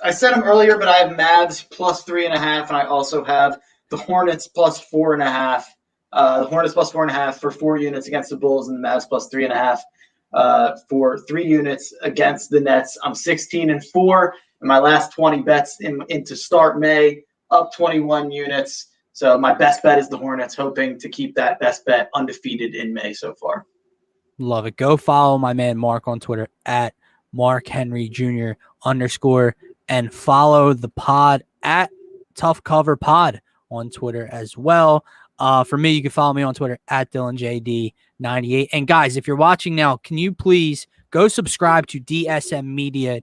I said them earlier, but I have Mavs plus 3.5, and I also have the Hornets plus 4.5. The Hornets plus 4.5 for 4 units against the Bulls, and the Mavs plus 3.5 for 3 units against the Nets. I'm 16-4, and my last 20 bets into start May, up 21 units. So my best bet is the Hornets, hoping to keep that best bet undefeated in May so far. Love it. Go follow my man Mark on Twitter at Mark Henry Jr. _ and follow the pod at Tough Cover Pod on Twitter as well. For me, you can follow me on Twitter at DylanJD98. And guys, if you're watching now, can you please go subscribe to DSM Media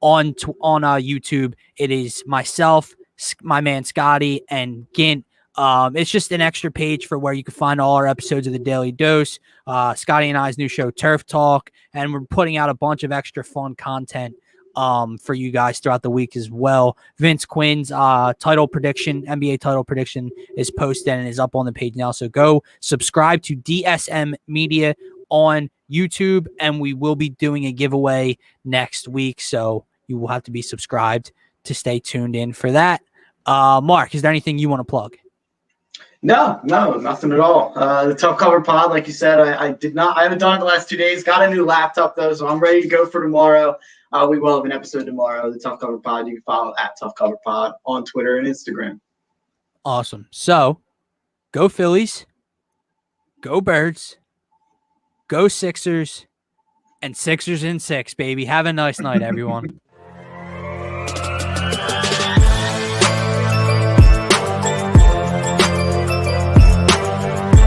on YouTube. It is myself, my man Scotty, and Gint. It's just an extra page for where you can find all our episodes of the Daily Dose, Scotty and I's new show, Turf Talk, and we're putting out a bunch of extra fun content for you guys throughout the week as well. Vince Quinn's NBA title prediction is posted and is up on the page now. So go subscribe to DSM Media on YouTube, and we will be doing a giveaway next week. So you will have to be subscribed to stay tuned in for that. Mark, is there anything you want to plug? No, nothing at all. The Tough Cover Pod, like you said, I haven't done it the last 2 days. Got a new laptop though, so I'm ready to go for tomorrow. We will have an episode tomorrow. The Tough Cover Pod, you can follow at Tough Cover Pod on Twitter and Instagram. Awesome. So, go Phillies, go Birds, go Sixers, and Sixers in 6, baby. Have a nice night, everyone.